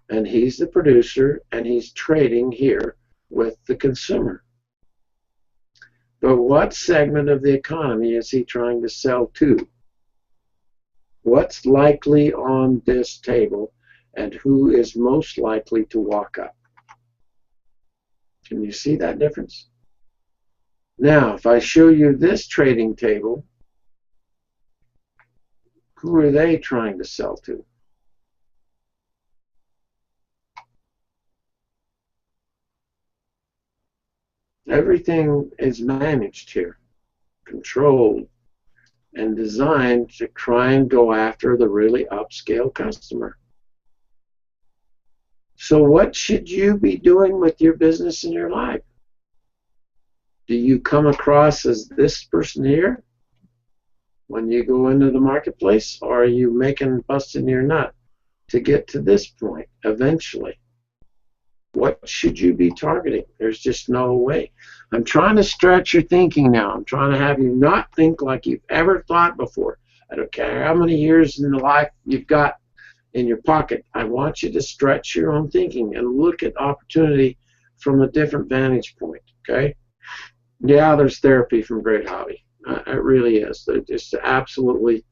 and he's the producer, and he's trading here with the consumer. But what segment of the economy is he trying to sell to? What's likely on this table, and who is most likely to walk up? Can you see that difference? Now, if I show you this trading table, who are they trying to sell to? Everything is managed here, controlled, and designed to try and go after the really upscale customer. So what should you be doing with your business and your life? Do you come across as this person here? when you go into the marketplace, or are you busting your nut to get to this point eventually? What should you be targeting? There's just no way. I'm trying to stretch your thinking now. I'm trying to have you not think like you've ever thought before. I don't care how many years in life you've got in your pocket. I want you to stretch your own thinking and look at opportunity from a different vantage point, okay? Yeah, there's therapy from Great Hobby. It really is. It's absolutely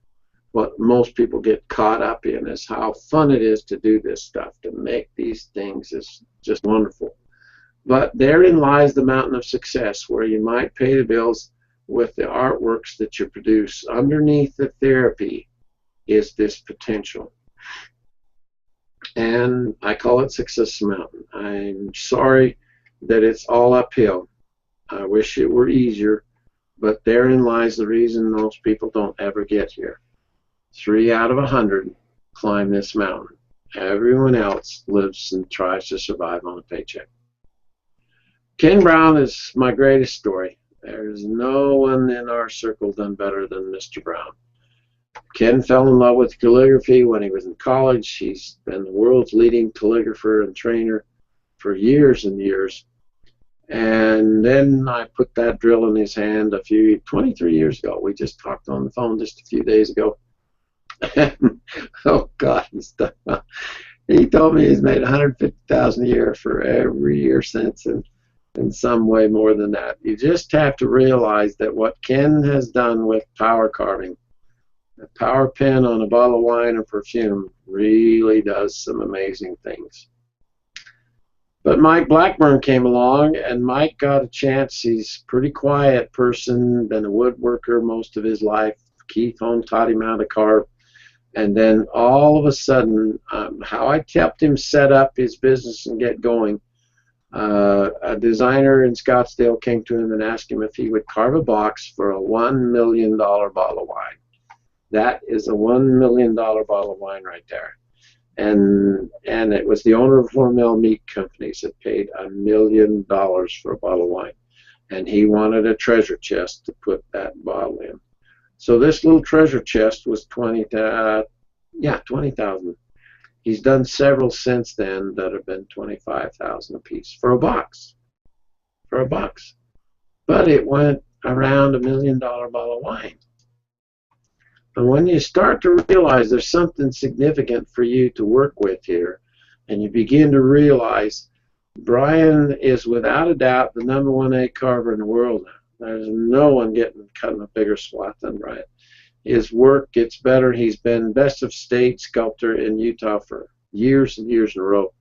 what most people get caught up in, is how fun it is to do this stuff, to make these things is just wonderful. But therein lies the mountain of success, where you might pay the bills with the artworks that you produce. Underneath the therapy is this potential. And I call it Success Mountain. I'm sorry that it's all uphill. I wish it were easier, but therein lies the reason most people don't ever get here. 3 out of 100 climb this mountain. Everyone else lives and tries to survive on a paycheck. Ken Brown is my greatest story. There's no one in our circle done better than Mr. Brown. Ken fell in love with calligraphy when he was in college. He's been the world's leading calligrapher and trainer for years and years. And then I put that drill in his hand 23 years ago. We just talked on the phone just a few days ago. Oh God, he told me he's made $150,000 a year for every year since, and in some way more than that. You just have to realize that what Ken has done with power carving, a power pen on a bottle of wine or perfume, really does some amazing things. But Mike Blackburn came along, and Mike got a chance. He's a pretty quiet person, been a woodworker most of his life. Keith Holm taught him how to carve. And then all of a sudden, how I helped him set up his business and get going, a designer in Scottsdale came to him and asked him if he would carve a box for a $1 million bottle of wine. That is a $1 million bottle of wine right there. And it was the owner of Hormel Meat Companies that paid $1 million for a bottle of wine. And he wanted a treasure chest to put that bottle in. So this little treasure chest was $20,000. He's done several since then that have been $25,000 a piece for a box. For a box. But it went around $1 million bottle of wine. And when you start to realize there's something significant for you to work with here, and you begin to realize Brian is without a doubt the #1 egg carver in the world now. There's no one cutting a bigger swath than Brian. His work gets better. He's been best of state sculptor in Utah for years and years in a row.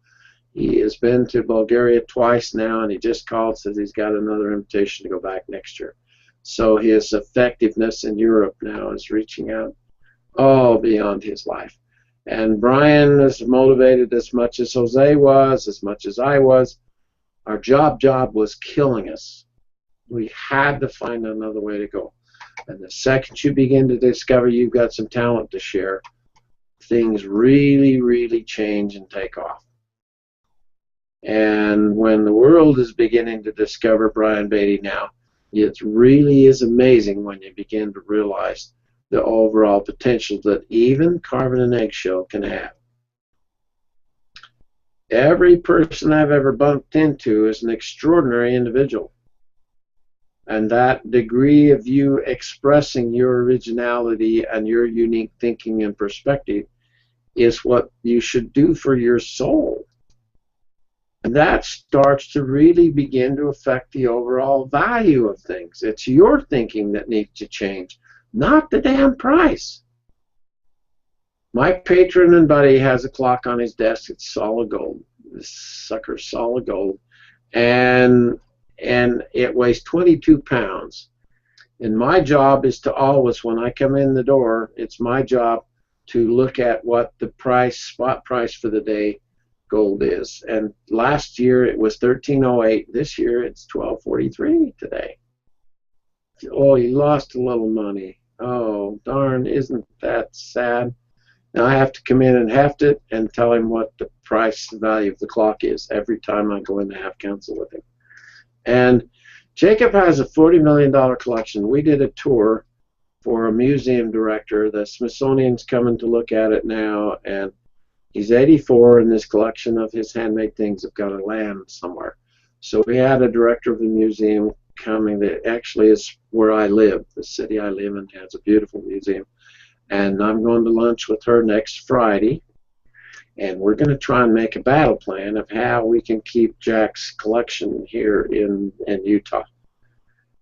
He has been to Bulgaria twice now, and he just called, says he's got another invitation to go back next year. So his effectiveness in Europe now is reaching out all beyond his life. And Brian is motivated as much as Jose was, as much as I was. Our job was killing us. We had to find another way to go. And the second you begin to discover you've got some talent to share, things really, really change and take off. And when the world is beginning to discover Brian Beatty now, it really is amazing when you begin to realize the overall potential that even carving an eggshell can have. Every person I've ever bumped into is an extraordinary individual. And that degree of you expressing your originality and your unique thinking and perspective is what you should do for your soul. And that starts to really begin to affect the overall value of things. It's your thinking that needs to change, not the damn price. My patron and buddy has a clock on his desk. It's solid gold. This sucker's solid gold. And it weighs 22 pounds. And my job is to always, when I come in the door, it's my job to look at what the price, spot price for the day gold is. And last year it was $13.08. This year it's $12.43 today. Oh, you lost a little money. Oh, darn, isn't that sad? Now I have to come in and heft it and tell him what the price value of the clock is every time I go in to have counsel with him. And Jacob has a $40 million collection. We did a tour for a museum director. The Smithsonian's coming to look at it now, and he's 84, and this collection of his handmade things have got to land somewhere. So we had a director of the museum coming that actually is where I live. The city I live in has a beautiful museum. And I'm going to lunch with her next Friday, and we're going to try and make a battle plan of how we can keep Jack's collection here in Utah.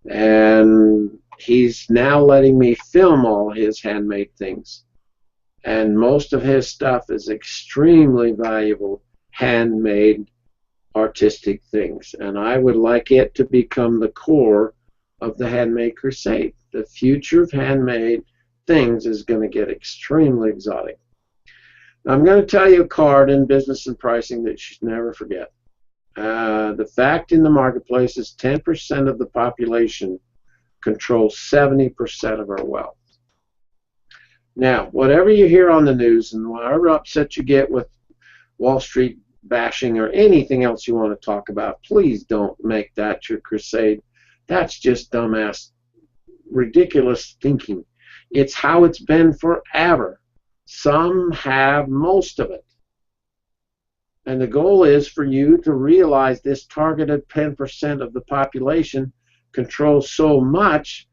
And he's now letting me film all his handmade things. And most of his stuff is extremely valuable, handmade, artistic things. And I would like it to become the core of the Handmade Crusade. The future of handmade things is going to get extremely exotic. I'm going to tell you a card in business and pricing that you should never forget. The fact in the marketplace is 10% of the population controls 70% of our wealth. Now, whatever you hear on the news and whatever upset you get with Wall Street bashing or anything else you want to talk about, please don't make that your crusade. That's just dumbass, ridiculous thinking. It's how it's been forever. Some have most of it. And the goal is for you to realize this targeted 10% of the population controls so much.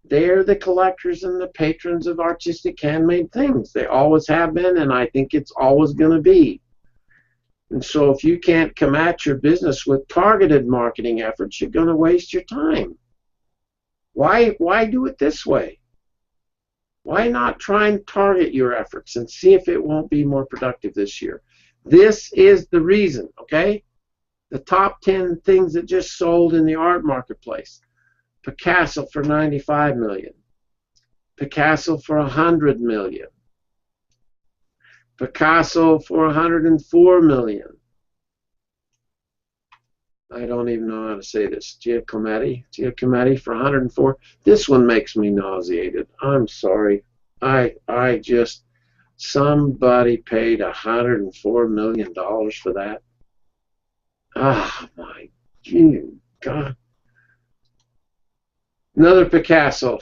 They're the collectors and the patrons of artistic handmade things. They always have been, and I think it's always going to be. And so if you can't come at your business with targeted marketing efforts, you're going to waste your time. Why do it this way? Why not try and target your efforts and see if it won't be more productive this year? This is the reason, okay? The top 10 things that just sold in the art marketplace. Picasso for $95 million. Picasso for $100 million. Picasso for $104 million. I don't even know how to say this. Giacometti for 104. This one makes me nauseated. I'm sorry. I just, somebody paid $104 million for that. Ah, my God. Another Picasso.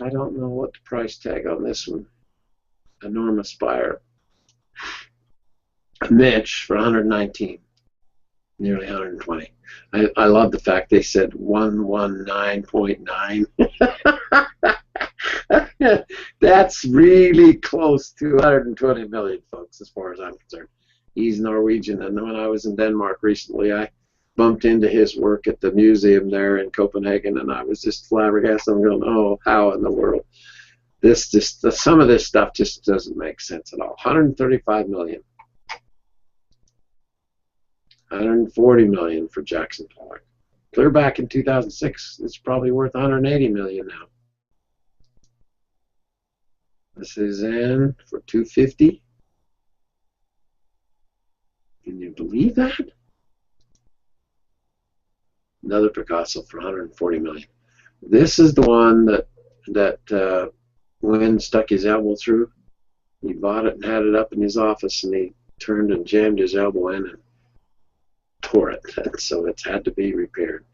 I don't know what the price tag on this one. Enormous buyer. Mitch for 119. Nearly 120. I love the fact they said 119.9. That's really close to 120 million, folks, as far as I'm concerned. He's Norwegian, and when I was in Denmark recently, I bumped into his work at the museum there in Copenhagen, and I was just flabbergasted. I'm going, oh, how in the world? Some of this stuff just doesn't make sense at all. 135 million. 140 million for Jackson Pollock. Clear back in 2006, it's probably worth 180 million now. This is in for 250. Can you believe that? Another Picasso for 140 million. This is the one that Wynn stuck his elbow through. He bought it and had it up in his office, and he turned and jammed his elbow in and tore it, so it's had to be repaired.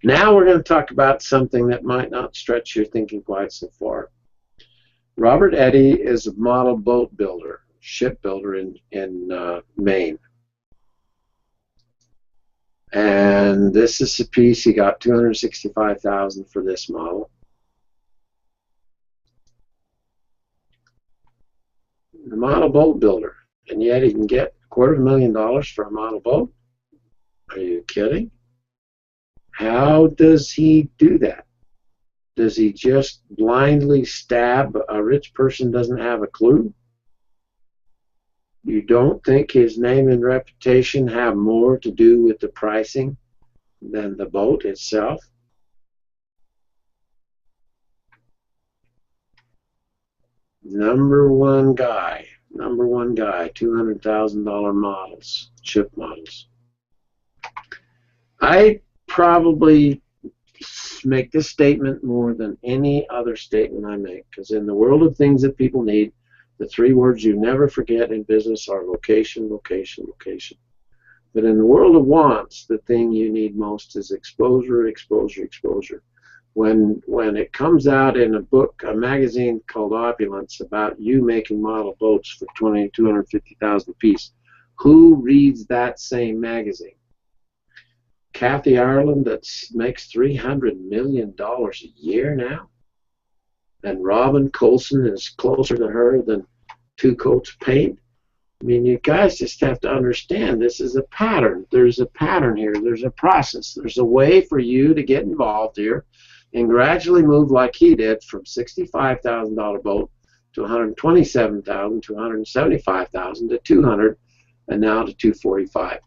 Now we're going to talk about something that might not stretch your thinking quite so far. Robert Eddy is a model boat builder, shipbuilder in Maine. And this is a piece, he got $265,000 for this model. The model boat builder, and yet he can get $250,000 for a model boat? Are you kidding? How does he do that? Does he just blindly stab a rich person doesn't have a clue? You don't think his name and reputation have more to do with the pricing than the boat itself? Number one guy, $200,000 models, ship models. I probably make this statement more than any other statement I make, because in the world of things that people need, the three words you never forget in business are location, location, location. But in the world of wants, the thing you need most is exposure, exposure, exposure. When it comes out in a book, a magazine called Opulence, about you making model boats for 250,000 apiece, who reads that same magazine? Kathy Ireland that makes $300 million a year now, and Robin Colson is closer to her than two coats of paint. I mean, you guys just have to understand this is a pattern. There's a pattern here. There's a process. There's a way for you to get involved here and gradually move like he did from $65,000 boat to $127,000 to $175,000 to $200,000 and now to $245,000.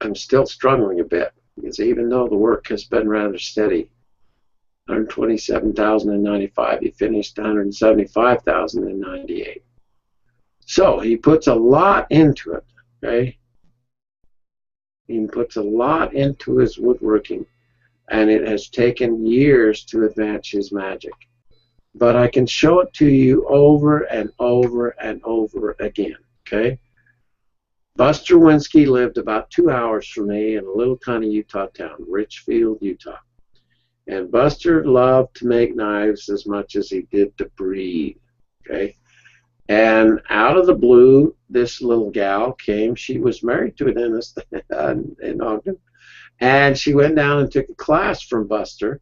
I'm still struggling a bit because even though the work has been rather steady, $127,000 in '95, he finished $175,000 in '98. So he puts a lot into it, okay? He puts a lot into his woodworking, and it has taken years to advance his magic. But I can show it to you over and over and over again, okay? Buster Winsky lived about 2 hours from me in a little tiny Utah town, Richfield, Utah. And Buster loved to make knives as much as he did to breathe, okay? And out of the blue, this little gal came. She was married to a dentist in Ogden. And she went down and took a class from Buster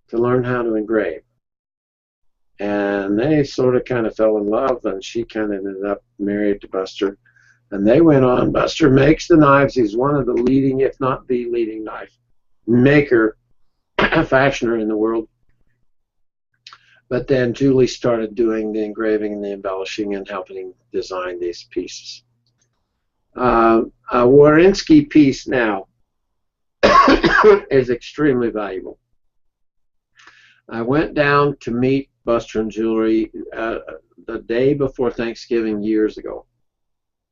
to learn how to engrave. And they sort of kind of fell in love, and she kind of ended up married to Buster. And they went on. Buster makes the knives. He's one of the leading, if not the leading knife maker, fashioner in the world. But then Julie started doing the engraving and the embellishing and helping design these pieces. A Warinsky piece now is extremely valuable. I went down to meet Buster and Julie the day before Thanksgiving years ago,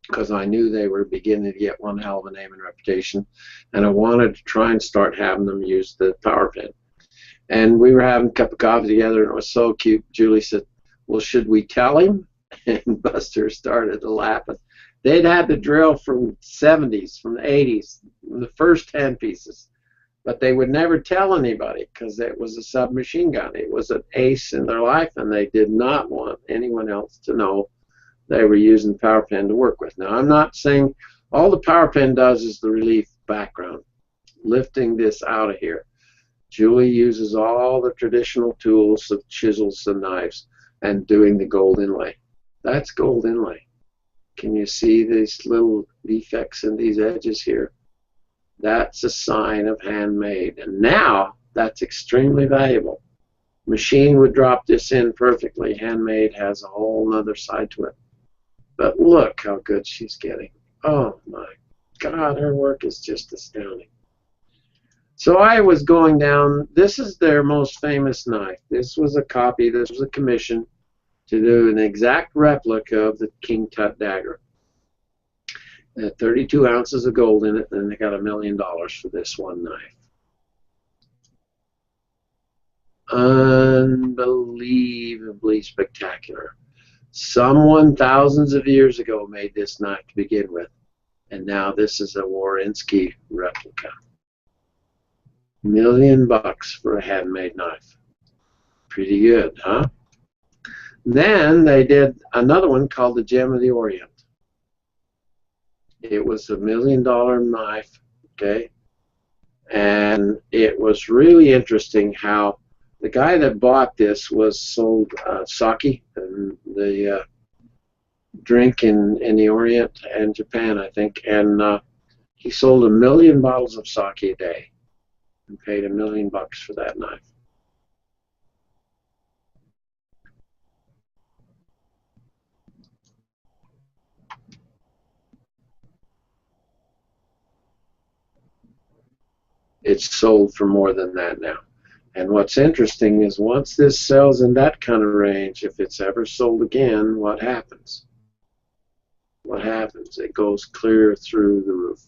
because I knew they were beginning to get one hell of a name and reputation, and I wanted to try and start having them use the power pen. And we were having a cup of coffee together, and it was so cute. Julie said, well, should we tell him? And Buster started to laugh. They'd had the drill from the 70s, from the 80s, from the first 10 pieces. But they would never tell anybody because it was a submachine gun. It was an ace in their life, and they did not want anyone else to know they were using the power pen to work with. Now, I'm not saying all the power pen does is the relief background, lifting this out of here. Julie uses all the traditional tools of chisels and knives and doing the gold inlay. That's gold inlay. Can you see these little defects in these edges here? That's a sign of handmade. And now that's extremely valuable. Machine would drop this in perfectly. Handmade has a whole other side to it. But look how good she's getting. Oh my God, her work is just astounding. So I was going down. This is their most famous knife. This was a copy. This was a commission to do an exact replica of the King Tut dagger. It had 32 ounces of gold in it, and they got $1 million for this one knife. Unbelievably spectacular. Someone thousands of years ago made this knife to begin with, and now this is a Warinsky replica. $1 million for a handmade knife. Pretty good, huh? Then they did another one called the Gem of the Orient. It was $1 million knife, okay? And it was really interesting how the guy that bought this was sold sake, and the drink in the Orient and Japan, I think, and he sold 1 million bottles of sake a day and paid $1 million for that knife. It's sold for more than that now. And what's interesting is once this sells in that kind of range, if it's ever sold again, what happens? What happens? It goes clear through the roof.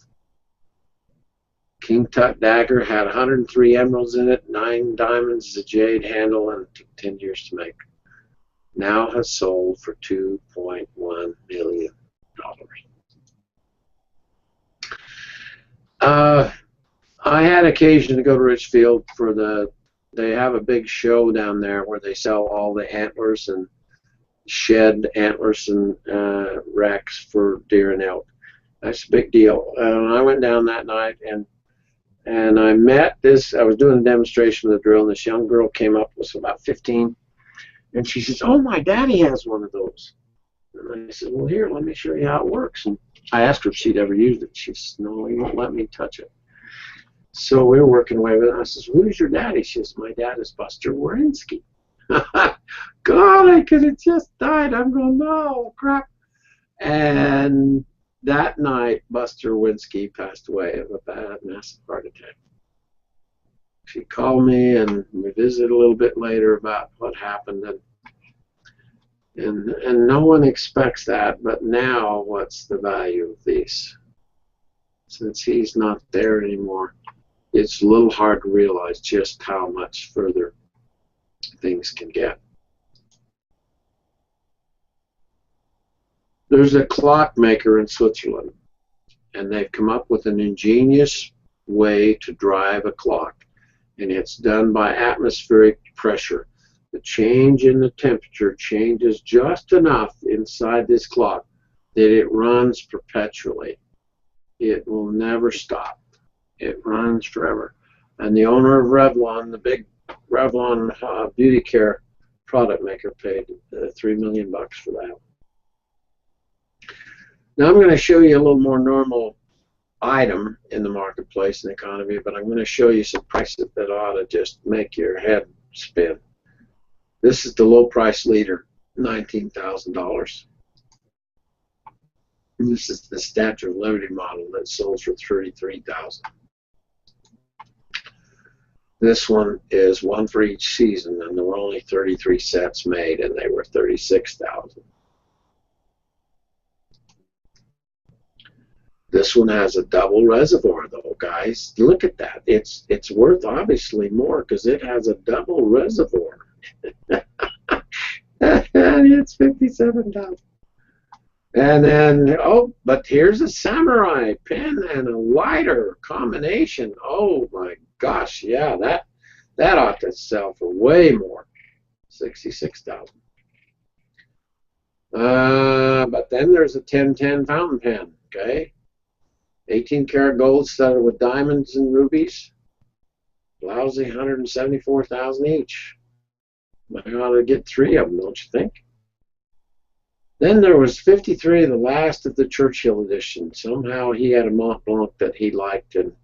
King Tut dagger had 103 emeralds in it, 9 diamonds, a jade handle, and it took 10 years to make. now has sold for $2.1 million. I had occasion to go to Richfield for they have a big show down there where they sell all the antlers and shed antlers and racks for deer and elk. That's a big deal. I went down that night and I met this. I was doing a demonstration of the drill, and this young girl came up, was about 15, and she says, "Oh, my daddy has one of those." And I said, "Well, here, let me show you how it works." And I asked her if she'd ever used it. She says, "No, he won't let me touch it." So we were working away with it. I says, "Who's your daddy?" She says, "My dad is Buster Warinsky." God, I could have just died. I'm going, no, crap. And that night, Buster Warinsky passed away of a bad, massive heart attack. She called me, and we visited a little bit later about what happened. And no one expects that, but now what's the value of these? Since he's not there anymore, it's a little hard to realize just how much further things can get. There's a clockmaker in Switzerland, and they've come up with an ingenious way to drive a clock, and it's done by atmospheric pressure. The change in the temperature changes just enough inside this clock that it runs perpetually. It will never stop. It runs forever. And the owner of Revlon, the big Revlon beauty care product maker, paid $3 million for that. Now I'm going to show you a little more normal item in the marketplace and economy, but I'm going to show you some prices that ought to just make your head spin. This is the low price leader, $19,000. This is the Statue of Liberty model that sold for $33,000. This one is one for each season, and there were only 33 sets made, and they were $36,000. This one has a double reservoir, though, guys. Look at that. It's worth obviously more because it has a double reservoir. It's $57,000. And then, oh, but here's a samurai pen and a lighter combination. Oh my gosh, yeah, that ought to sell for way more, $66,000. But then there's a 1010 fountain pen, okay? 18 karat gold studded with diamonds and rubies. Lousy $174,000 each. I ought to get 3 of them, don't you think? Then there was 53 of the last of the Churchill edition. Somehow he had a Mont Blanc that he liked, and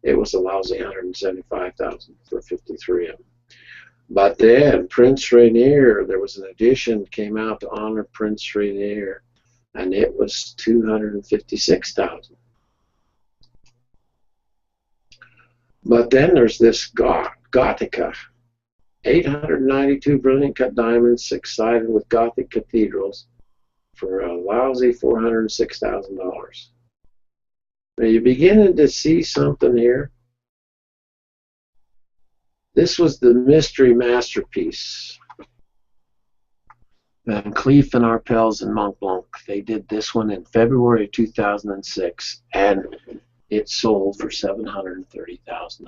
it was a lousy $175,000 for 53 of them. But then Prince Rainier, there was an edition came out to honor Prince Rainier, and it was $256,000. But then there's this Gothica, 892 brilliant cut diamonds, 6-sided with Gothic cathedrals, for a lousy $406,000. Now you're beginning to see something here. This was the mystery masterpiece. Van Cleef and Arpels and Mont Blanc. They did this one in February 2006, and it sold for $730,000.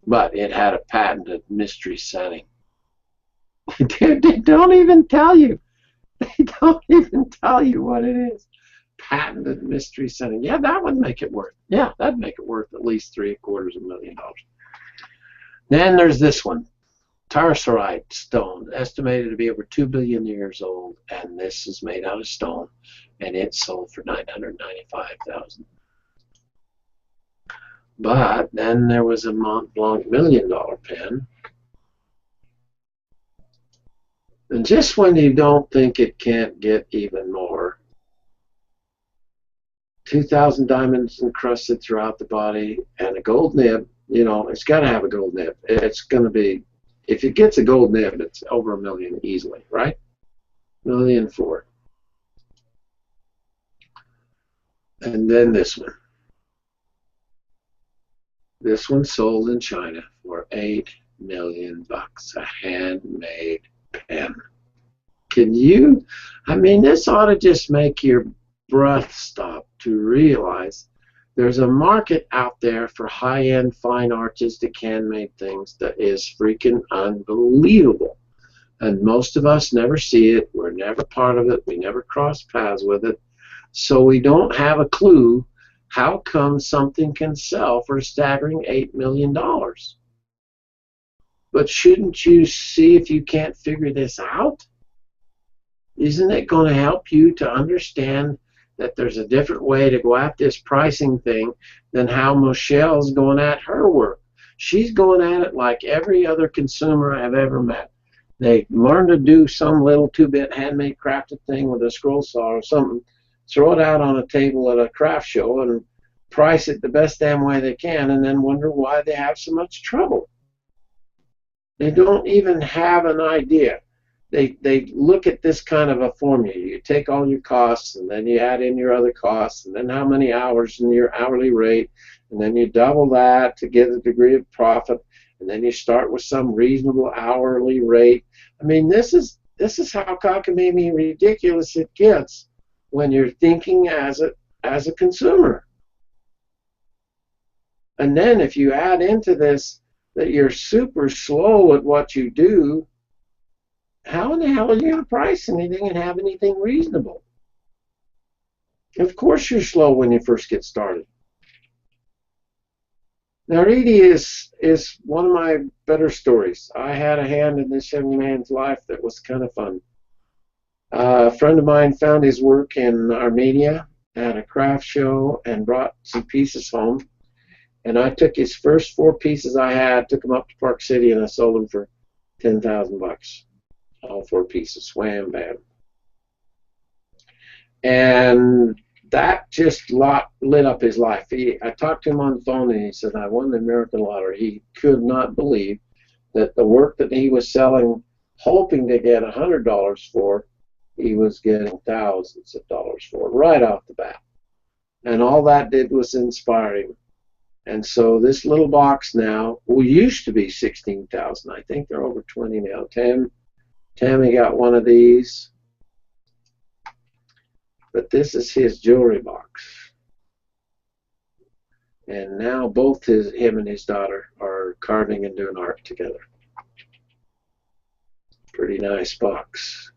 But it had a patented mystery setting. They don't even tell you. They don't even tell you what it is. Patented mystery setting. Yeah, that would make it worth. Yeah, that'd make it worth at least $750,000. Then there's this one, Tarsorite stone, estimated to be over 2 billion years old, and this is made out of stone, and it sold for $995,000. But then there was a Mont Blanc $1 million pen. And just when you don't think it can't get even more, 2,000 diamonds encrusted throughout the body and a gold nib. You know, it's got to have a gold nib. It's going to be, if it gets a gold nib, it's over $1 million easily, right? $1.4 million. And then this one. This one sold in China for $8 million bucks, a handmade pen. Can you, I mean, this ought to just make your breath stop to realize there's a market out there for high-end, fine artistic handmade things that is freaking unbelievable. And most of us never see it. We're never part of it. We never cross paths with it. So we don't have a clue how come something can sell for a staggering $8 million. But shouldn't you see if you can't figure this out? Isn't it going to help you to understand that there's a different way to go at this pricing thing than how Michelle's going at her work? She's going at it like every other consumer I've ever met. They learn to do some little 2-bit handmade crafted thing with a scroll saw or something, throw it out on a table at a craft show and price it the best damn way they can, and then wonder why they have so much trouble. They don't even have an idea. They look at this kind of a formula. You take all your costs, and then you add in your other costs, and then how many hours in your hourly rate, and then you double that to get a degree of profit, and then you start with some reasonable hourly rate. I mean, this is how cockamamie ridiculous it gets when you're thinking as a consumer. And then if you add into this that you're super slow at what you do, how in the hell are you going to price anything and have anything reasonable? Of course you're slow when you first get started. Now, Edie is one of my better stories. I had a hand in this young man's life that was kind of fun. A friend of mine found his work in Armenia at a craft show and brought some pieces home. And I took his first 4 pieces I had, took them up to Park City, and I sold them for 10,000 bucks. All 4 pieces, wham, bam. And that just lit up his life. I talked to him on the phone, and he said, I won the American lottery. He could not believe that the work that he was selling, hoping to get $100 for, he was getting thousands of dollars for right off the bat. And all that did was inspire him. And so this little box now, well, used to be 16,000. I think they're over 20 now. Tammy got one of these. But this is his jewelry box. And now both him and his daughter are carving and doing art together. Pretty nice box.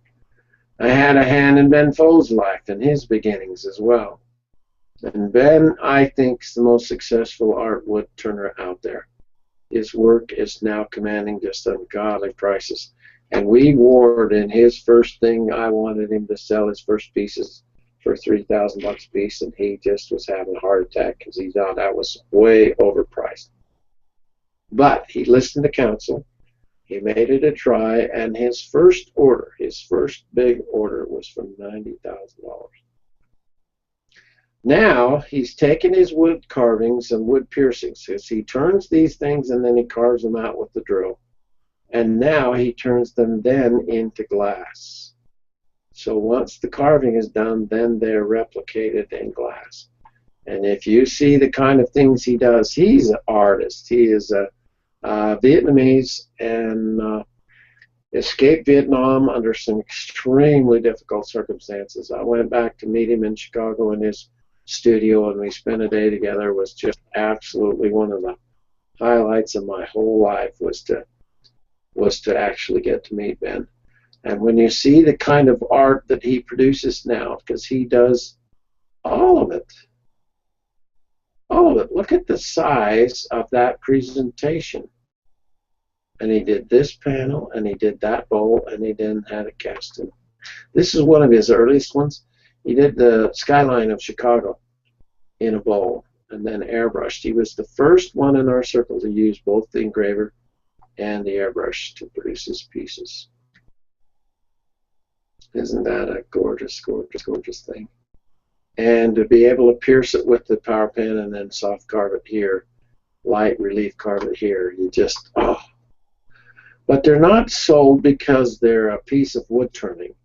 I had a hand in Ben Folds' life and his beginnings as well. And Ben, I think, is the most successful art wood turner out there. His work is now commanding just ungodly prices. And we warred in his first thing. I wanted him to sell his first pieces for 3,000 bucks a piece, and he just was having a heart attack because he thought that was way overpriced. But he listened to counsel. He made it a try, and his first order, his first big order, was for $90,000. Now he's taken his wood carvings and wood piercings. He turns these things and then he carves them out with the drill. And now he turns them then into glass. So once the carving is done, then they're replicated in glass. And if you see the kind of things he does, he's an artist. He is a Vietnamese and escaped Vietnam under some extremely difficult circumstances. I went back to meet him in Chicago in his studio, and we spent a day together. It was just absolutely one of the highlights of my whole life was to actually get to meet Ben. And when you see the kind of art that he produces now, because he does all of it, look at the size of that presentation. And he did this panel, and he did that bowl, and he then had it cast in. This is one of his earliest ones. He did the skyline of Chicago in a bowl and then airbrushed. He was the first one in our circle to use both the engraver and the airbrush to produce his pieces. Isn't that a gorgeous, gorgeous, gorgeous thing? And to be able to pierce it with the power pen and then soft carve it here, light relief carve it here, you just, oh. But they're not sold because they're a piece of wood turning.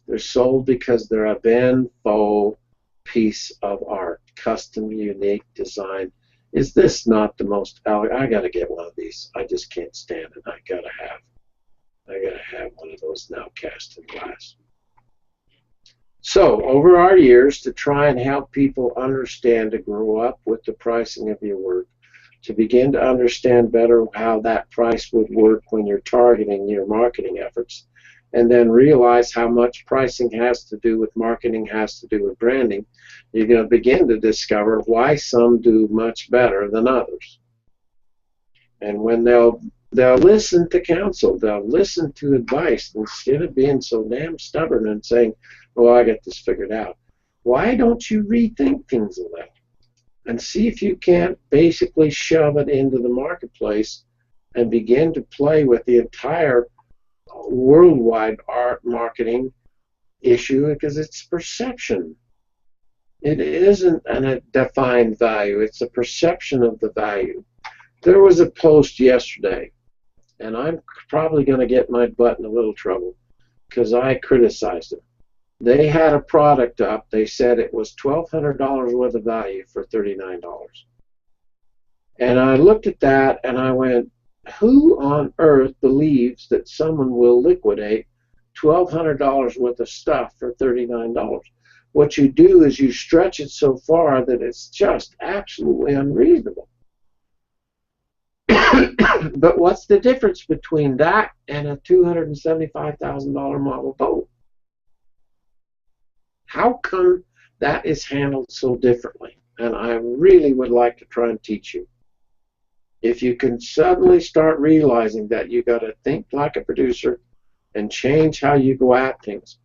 They're sold because they're a Ben Faux piece of art, custom, unique design. Is this not the most, I got to get one of these. I just can't stand it. I got to have one of those now cast in glass. So, over our years, to try and help people understand, to grow up with the pricing of your work, to begin to understand better how that price would work when you're targeting your marketing efforts, and then realize how much pricing has to do with marketing, has to do with branding, you're going to begin to discover why some do much better than others. And when they'll listen to counsel, they'll listen to advice instead of being so damn stubborn and saying, "Oh, I got this figured out." Why don't you rethink things a little and see if you can't basically shove it into the marketplace and begin to play with the entire worldwide art marketing issue, because it's perception. It isn't a defined value. It's a perception of the value. There was a post yesterday, and I'm probably going to get my butt in a little trouble because I criticized it. They had a product up. They said it was $1,200 worth of value for $39. And I looked at that and I went, who on earth believes that someone will liquidate $1,200 worth of stuff for $39? What you do is you stretch it so far that it's just absolutely unreasonable. But what's the difference between that and a $275,000 model boat? How come that is handled so differently? And I really would like to try and teach you. If you can suddenly start realizing that you got to think like a producer and change how you go at things.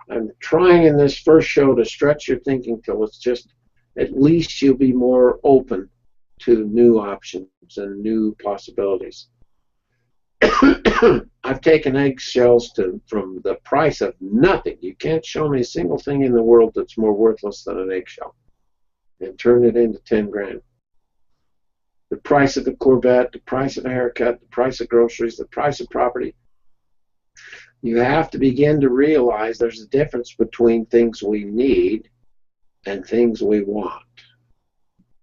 I'm trying in this first show to stretch your thinking till it's just, at least you'll be more open to new options and new possibilities. I've taken eggshells from the price of nothing. You can't show me a single thing in the world that's more worthless than an eggshell, and turn it into 10 grand. The price of a Corvette, the price of a haircut, the price of groceries, the price of property. You have to begin to realize there's a difference between things we need and things we want.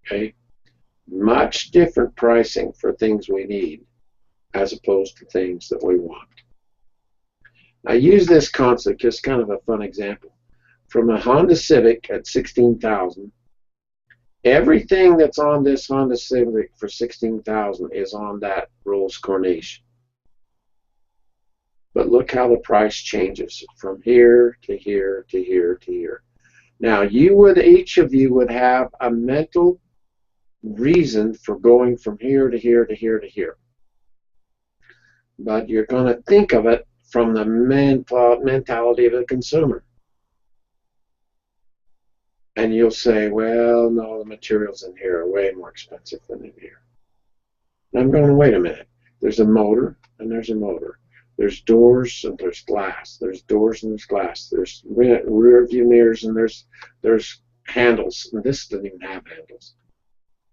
Okay? Much different pricing for things we need as opposed to things that we want. I use this concept, just kind of a fun example. From a Honda Civic at $16,000, everything that's on this Honda Civic for $16,000 is on that Rolls Corniche. But look how the price changes from here to here to here to here. Now, each of you would have a mental reason for going from here to here to here to here. But you're going to think of it from the mentality of the consumer. And you'll say, well, no, the materials in here are way more expensive than in here. And I'm going, wait a minute. There's a motor and there's a motor. There's doors and there's glass. There's doors and there's glass. There's rear view mirrors and there's handles. And this doesn't even have handles.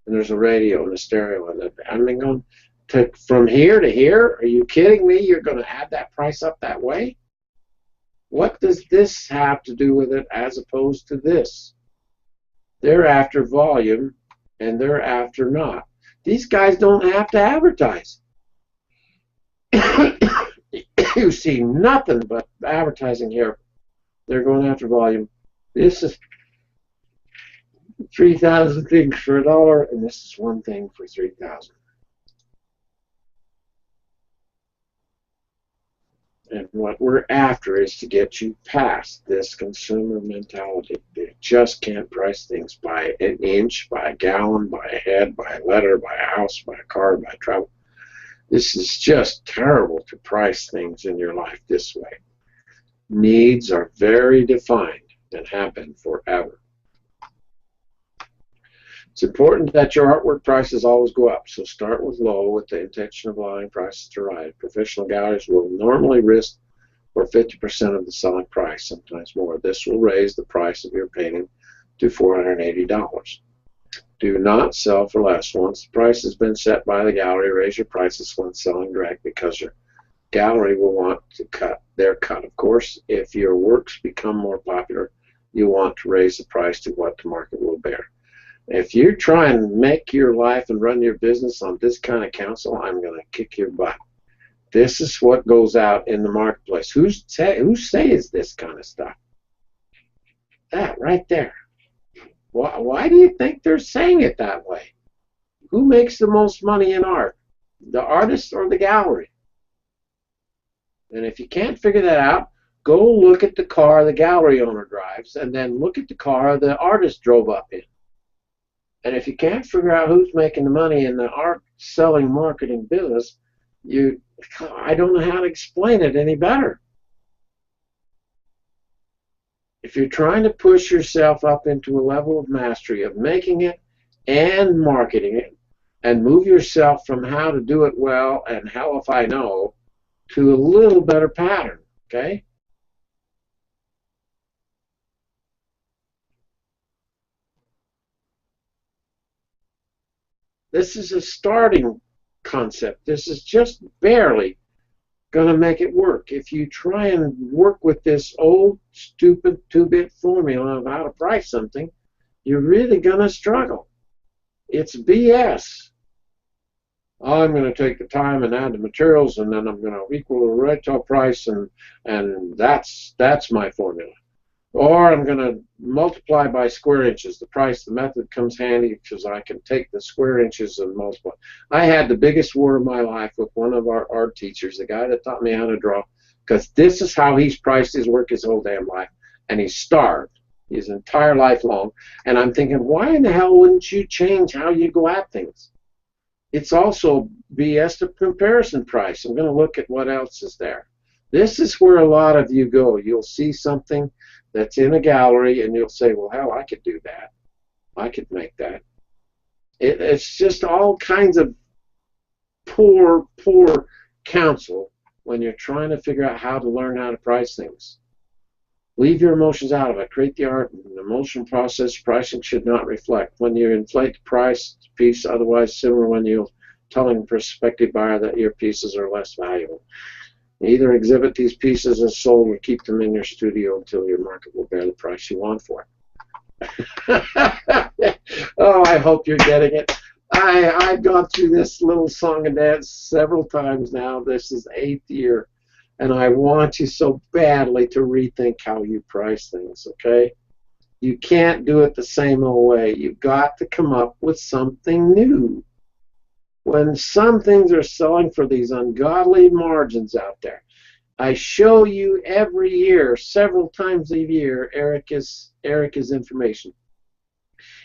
And there's a radio and a stereo. And I'm going from here to here? Are you kidding me? You're going to add that price up that way? What does this have to do with it as opposed to this? They're after volume and they're after not. These guys don't have to advertise. You see nothing but advertising here. They're going after volume. This is 3,000 things for $1, and this is one thing for 3,000. And what we're after is to get you past this consumer mentality. You just can't price things by an inch, by a gallon, by a head, by a letter, by a house, by a car, by travel. This is just terrible to price things in your life this way. Needs are very defined and have been forever. It's important that your artwork prices always go up, so start with low with the intention of allowing prices to rise. Professional galleries will normally risk for 50% of the selling price, sometimes more. This will raise the price of your painting to $480. Do not sell for less. Once the price has been set by the gallery, raise your prices when selling direct, because your gallery will want to cut their cut. Of course, if your works become more popular, you want to raise the price to what the market will bear. If you try and make your life and run your business on this kind of counsel, I'm going to kick your butt. This is what goes out in the marketplace. Who says this kind of stuff? That right there. Why do you think they're saying it that way? Who makes the most money in art? The artist or the gallery? And if you can't figure that out, go look at the car the gallery owner drives, and then look at the car the artist drove up in. And if you can't figure out who's making the money in the art selling marketing business, I don't know how to explain it any better. If you're trying to push yourself up into a level of mastery of making it and marketing it, and move yourself from how to do it well and hell if I know to a little better pattern, okay? This is a starting concept. This is just barely going to make it work. If you try and work with this old, stupid 2-bit formula of how to price something, you're really going to struggle. It's BS. I'm going to take the time and add the materials, and then I'm going to equal the retail price, and that's my formula. Or I'm going to multiply by square inches. The price, the method comes handy because I can take the square inches and multiply. I had the biggest war of my life with one of our art teachers, the guy that taught me how to draw, because this is how he's priced his work his whole damn life, and he's starved his entire life long. And I'm thinking, why in the hell wouldn't you change how you go at things? It's also BS the comparison price. I'm going to look at what else is there. This is where a lot of you go. You'll see something that's in a gallery, and you'll say, well, hell, I could do that. I could make that. It's just all kinds of poor counsel when you're trying to figure out how to learn how to price things. Leave your emotions out of it. Create the art and the emotion process. Pricing should not reflect. When you inflate the price piece, otherwise similar when you're telling a prospective buyer that your pieces are less valuable. Either exhibit these pieces as sold or keep them in your studio until your market will bear the price you want for it. Oh, I hope you're getting it. I've gone through this little song and dance several times now. This is 8th year, and I want you so badly to rethink how you price things, okay? You can't do it the same old way. You've got to come up with something new. When some things are selling for these ungodly margins out there, I show you every year, several times a year, Erica's information.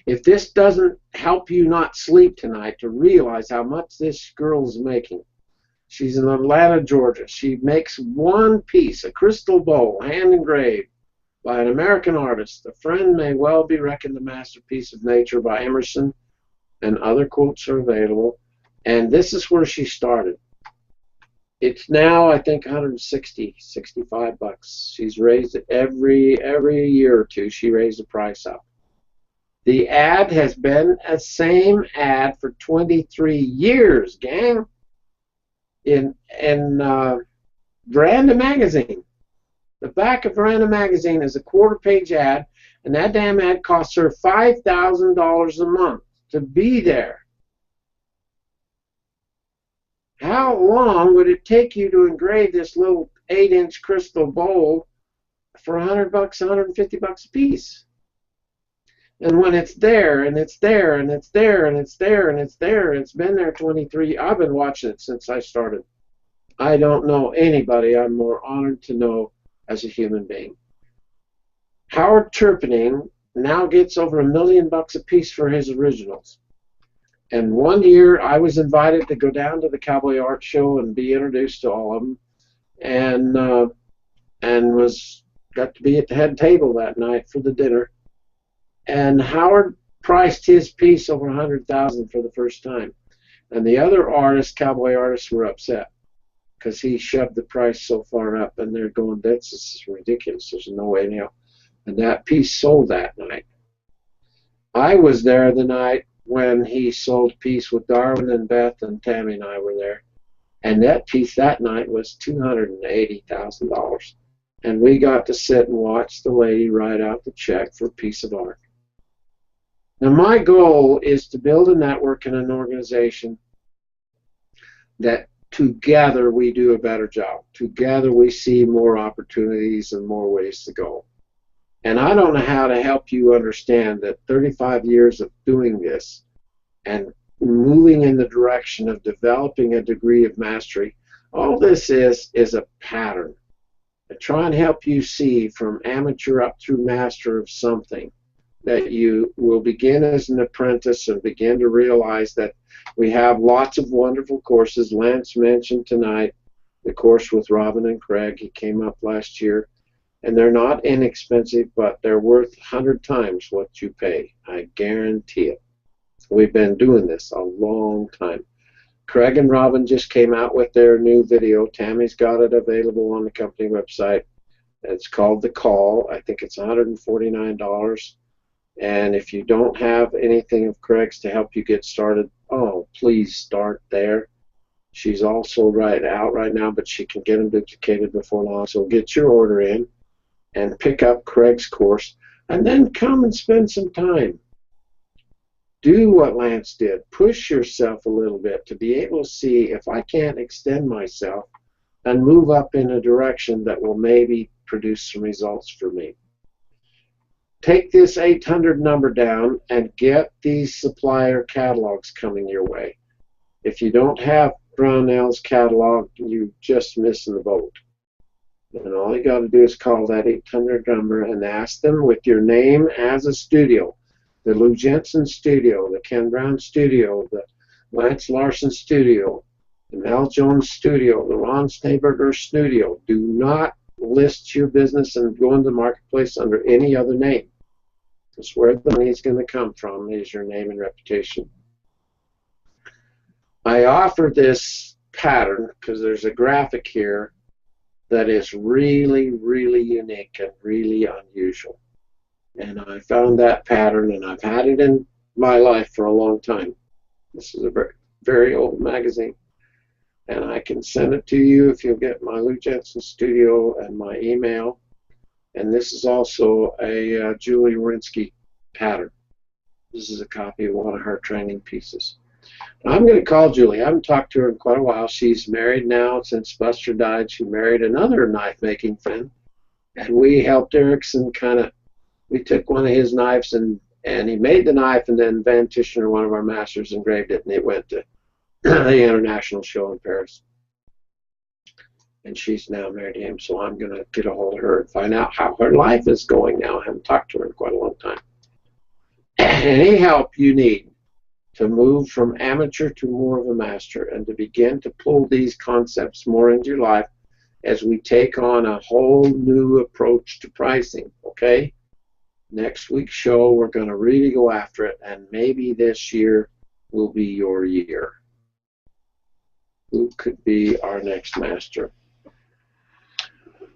If this doesn't help you not sleep tonight to realize how much this girl is making, she's in Atlanta, Georgia. She makes one piece, a crystal bowl, hand engraved by an American artist. The friend may well be reckoned a masterpiece of nature by Emerson, and other quotes are available. And this is where she started. It's now, I think, 160, 65 bucks. She's raised it every year or two. She raised the price up. The ad has been a same ad for 23 years, gang. In Veranda Magazine. The back of Veranda Magazine is a quarter-page ad, and that damn ad costs her $5,000 a month to be there. How long would it take you to engrave this little 8-inch crystal bowl for $100 bucks, $150 bucks a piece? And when it's there, and it's there, and it's there, and it's there, and it's there, and it's been there 23, I've been watching it since I started. I don't know anybody I'm more honored to know as a human being. Howard Turpinning now gets over $1 million bucks a piece for his originals. And one year I was invited to go down to the Cowboy Art Show and be introduced to all of them, and got to be at the head table that night for the dinner. And Howard priced his piece over $100,000 for the first time, and the other artists, cowboy artists, were upset because he shoved the price so far up, and they're going, "This is ridiculous. There's no way now." And that piece sold that night. I was there the night when he sold peace with Darwin and Beth, and Tammy and I were there. And that piece that night was $280,000. And we got to sit and watch the lady write out the check for a piece of art. Now, my goal is to build a network and an organization that together we do a better job. Together we see more opportunities and more ways to go. And I don't know how to help you understand that 35 years of doing this and moving in the direction of developing a degree of mastery, all this is a pattern. I try and help you see from amateur up through master of something, that you will begin as an apprentice and begin to realize that we have lots of wonderful courses. Lance mentioned tonight the course with Robin and Craig. He came up last year. And they're not inexpensive, but they're worth 100 times what you pay. I guarantee it. We've been doing this a long time. Craig and Robin just came out with their new video. Tammy's got it available on the company website. It's called The Call. I think it's $149. And if you don't have anything of Craig's to help you get started, oh, please start there. She's also out right now, but she can get them duplicated before long. So get your order in and pick up Craig's course, and then come and spend some time. Do what Lance did. Push yourself a little bit to be able to see if I can't extend myself and move up in a direction that will maybe produce some results for me. Take this 800 number down and get these supplier catalogs coming your way. If you don't have Brownell's catalog, you're just missing the boat. And all you got to do is call that 800 number and ask them with your name as a studio. The Lou Jensen studio, the Ken Brown studio, the Lance Larson studio, the Mel Jones studio, the Ron Schneeberger studio. Do not list your business and go into the marketplace under any other name. Because where the money is going to come from is your name and reputation. I offer this pattern because there's a graphic here that is really, really unique and really unusual. And I found that pattern, and I've had it in my life for a long time. This is a very, very old magazine. And I can send it to you if you'll get my Lou Jensen studio and my email. And this is also a Julie Warinsky pattern. This is a copy of one of her training pieces. I'm going to call Julie. I haven't talked to her in quite a while. She's married now. Since Buster died, she married another knife-making friend. And we helped Erickson we took one of his knives and he made the knife, and then Van Tishner, one of our masters, engraved it, and it went to the international show in Paris. And she's now married to him, so I'm going to get a hold of her and find out how her life is going now. I haven't talked to her in quite a long time. Any help you need to move from amateur to more of a master and to begin to pull these concepts more into your life as we take on a whole new approach to pricing, okay? Next week's show, we're going to really go after it, and maybe this year will be your year. Who could be our next master?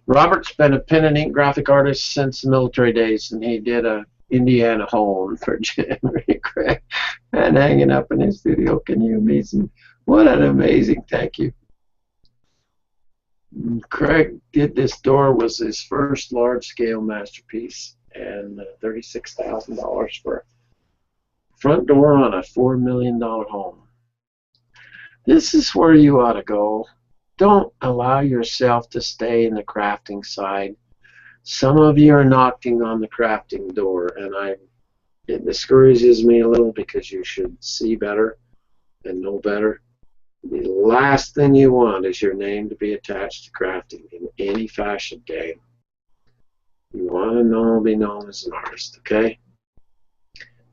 Robert's been a pen and ink graphic artist since the military days, and he did a Indiana home for January Craig and hanging up in his studio. Can you imagine? What an amazing, thank you. Craig did this door, was his first large-scale masterpiece, and $36,000 for a front door on a $4 million home. This is where you ought to go. Don't allow yourself to stay in the crafting side. Some of you are knocking on the crafting door, and it discourages me a little because you should see better and know better. The last thing you want is your name to be attached to crafting in any fashion, gang. You want to be known as an artist, okay?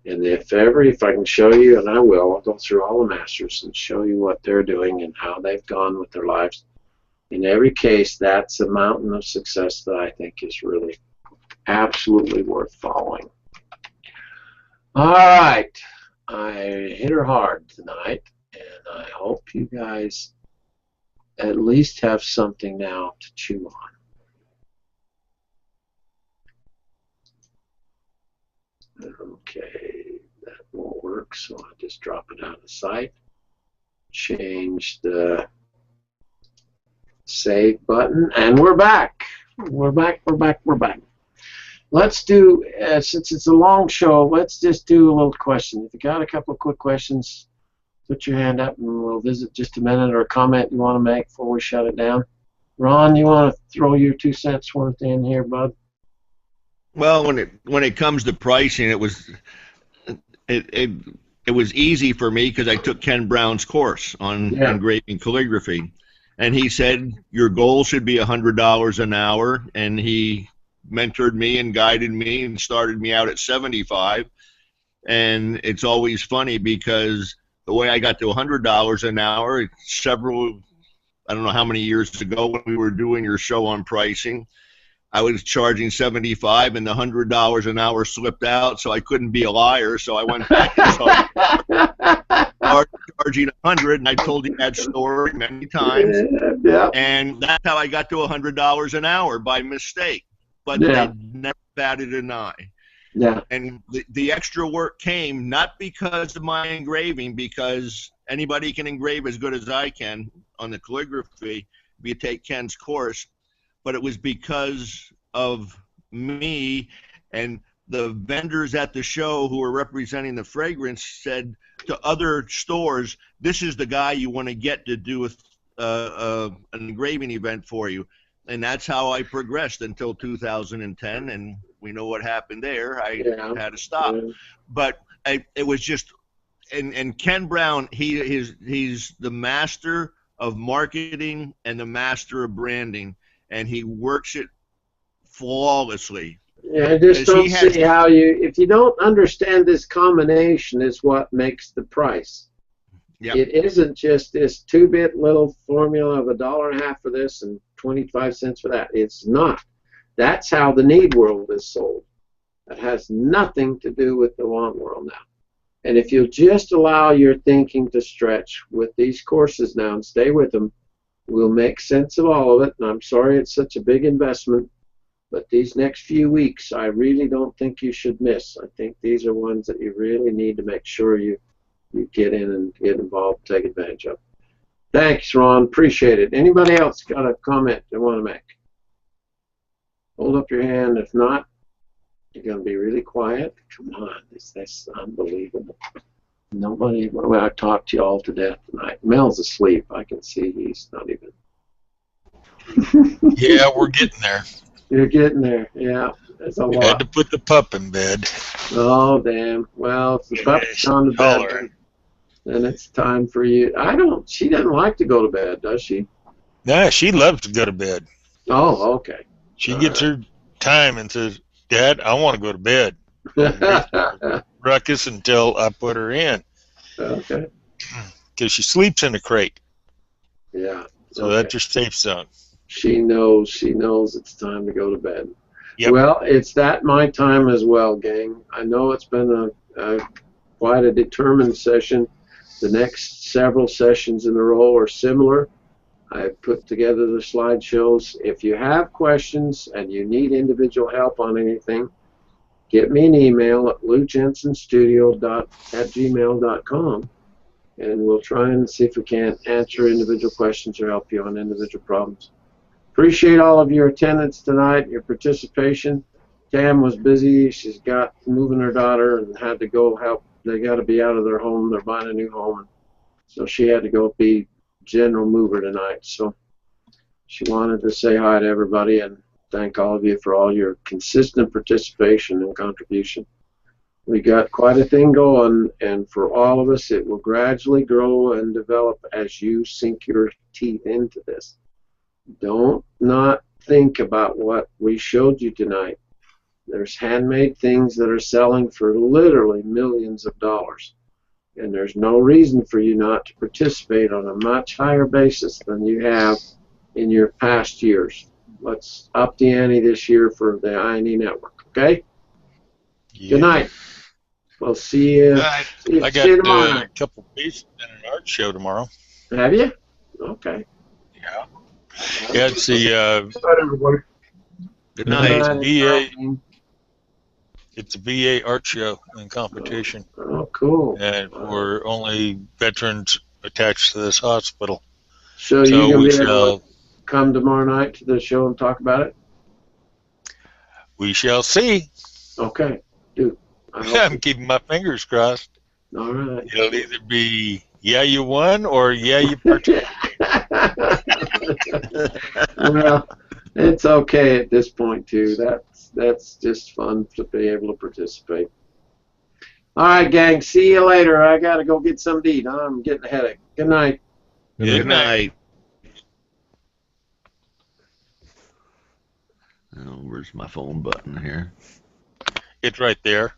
And if I can show you, and I will, I'll go through all the masters and show you what they're doing and how they've gone with their lives. In every case, that's a mountain of success that I think is really absolutely worth following. All right, I hit her hard tonight, and I hope you guys at least have something now to chew on. Okay, that won't work, so I'll just drop it out of sight. Change the save button, and we're back. We're back. let's do, since it's a long show, let's just do a little question. If you got a couple of quick questions, put your hand up and we'll visit just a minute, or a comment you want to make before we shut it down. Ron, you want to throw your 2 cents worth in here, bud? Well, when it comes to pricing, it was easy for me because I took Ken Brown's course on engraving calligraphy, and he said your goal should be $100 an hour, and he mentored me and guided me and started me out at 75. And it's always funny because the way I got to $100 an hour, I don't know how many years ago when we were doing your show on pricing, I was charging 75 and the $100 an hour slipped out, so I couldn't be a liar, so I went back and started charging 100, and I told you that story many times. Yeah. And that's how I got to $100 an hour by mistake, but they never batted an eye. Yeah. And the extra work came not because of my engraving, because anybody can engrave as good as I can on the calligraphy if you take Ken's course, but it was because of me and the vendors at the show who were representing the fragrance said to other stores, this is the guy you want to get to do an engraving event for you. And that's how I progressed until 2010, and we know what happened there. I had to stop. Yeah. But it was just, and Ken Brown, he's the master of marketing and the master of branding, and he works it flawlessly. Yeah, I just don't see how if you don't understand this combination is what makes the price. Yep. It isn't just this 2-bit little formula of $1.50 for this and 25 cents for that. It's not. That's how the need world is sold. It has nothing to do with the want world now. And if you'll just allow your thinking to stretch with these courses now and stay with them, we'll make sense of all of it. And I'm sorry it's such a big investment, but these next few weeks I really don't think you should miss. I think these are ones that you really need to make sure you get in and get involved, take advantage of. Thanks, Ron. Appreciate it. Anybody else got a comment they want to make? Hold up your hand. If not, you're going to be really quiet. Come on. That's unbelievable. Nobody, well, I talked to you all to death tonight. Mel's asleep. I can see he's not even. Yeah, we're getting there. You're getting there. Yeah. There's a lot. Had to put the pup in bed. Oh, damn. Well, if the pup's on the bed, then it's time for you. She doesn't like to go to bed, does she? Nah, she loves to go to bed. Oh, okay. She gets her time and says, Dad, I want to go to bed. Ruckus until I put her in. Okay. Because she sleeps in a crate. Yeah. So that's your safe zone. She knows it's time to go to bed. Yep. Well, it's my time as well, gang. I know it's been quite a determined session. The next several sessions in a row are similar. I've put together the slideshows. If you have questions and you need individual help on anything, get me an email at loujensenstudio@gmail.com, and we'll try and see if we can answer individual questions or help you on individual problems. Appreciate all of your attendance tonight, your participation. Tam was busy. She's got moving her daughter and had to go help. They got to be out of their home. They're buying a new home. So she had to go be general mover tonight. So she wanted to say hi to everybody and thank all of you for all your consistent participation and contribution. We got quite a thing going, and for all of us, it will gradually grow and develop as you sink your teeth into this. Don't not think about what we showed you tonight. There's handmade things that are selling for literally millions of dollars. And there's no reason for you not to participate on a much higher basis than you have in your past years. Let's up the ante this year for the INE Network, okay? Yeah. Good night. We'll see you. I got a couple pieces in an art show tomorrow. Have you? Okay. Yeah. Yeah, it's the good night, everybody. Good night. It's a VA art show and competition. Oh, cool. And we're only veterans attached to this hospital. So you're going to be able to come tomorrow night to the show and talk about it? We shall see. Okay, dude. I hope I'm keeping my fingers crossed. all right. It'll either be yeah you won or yeah you participated. Well, it's okay at this point too. That's just fun to be able to participate. All right, gang. See you later. I gotta go get some to eat. I'm getting a headache. Good night. Good night. Oh, where's my phone button here? It's right there.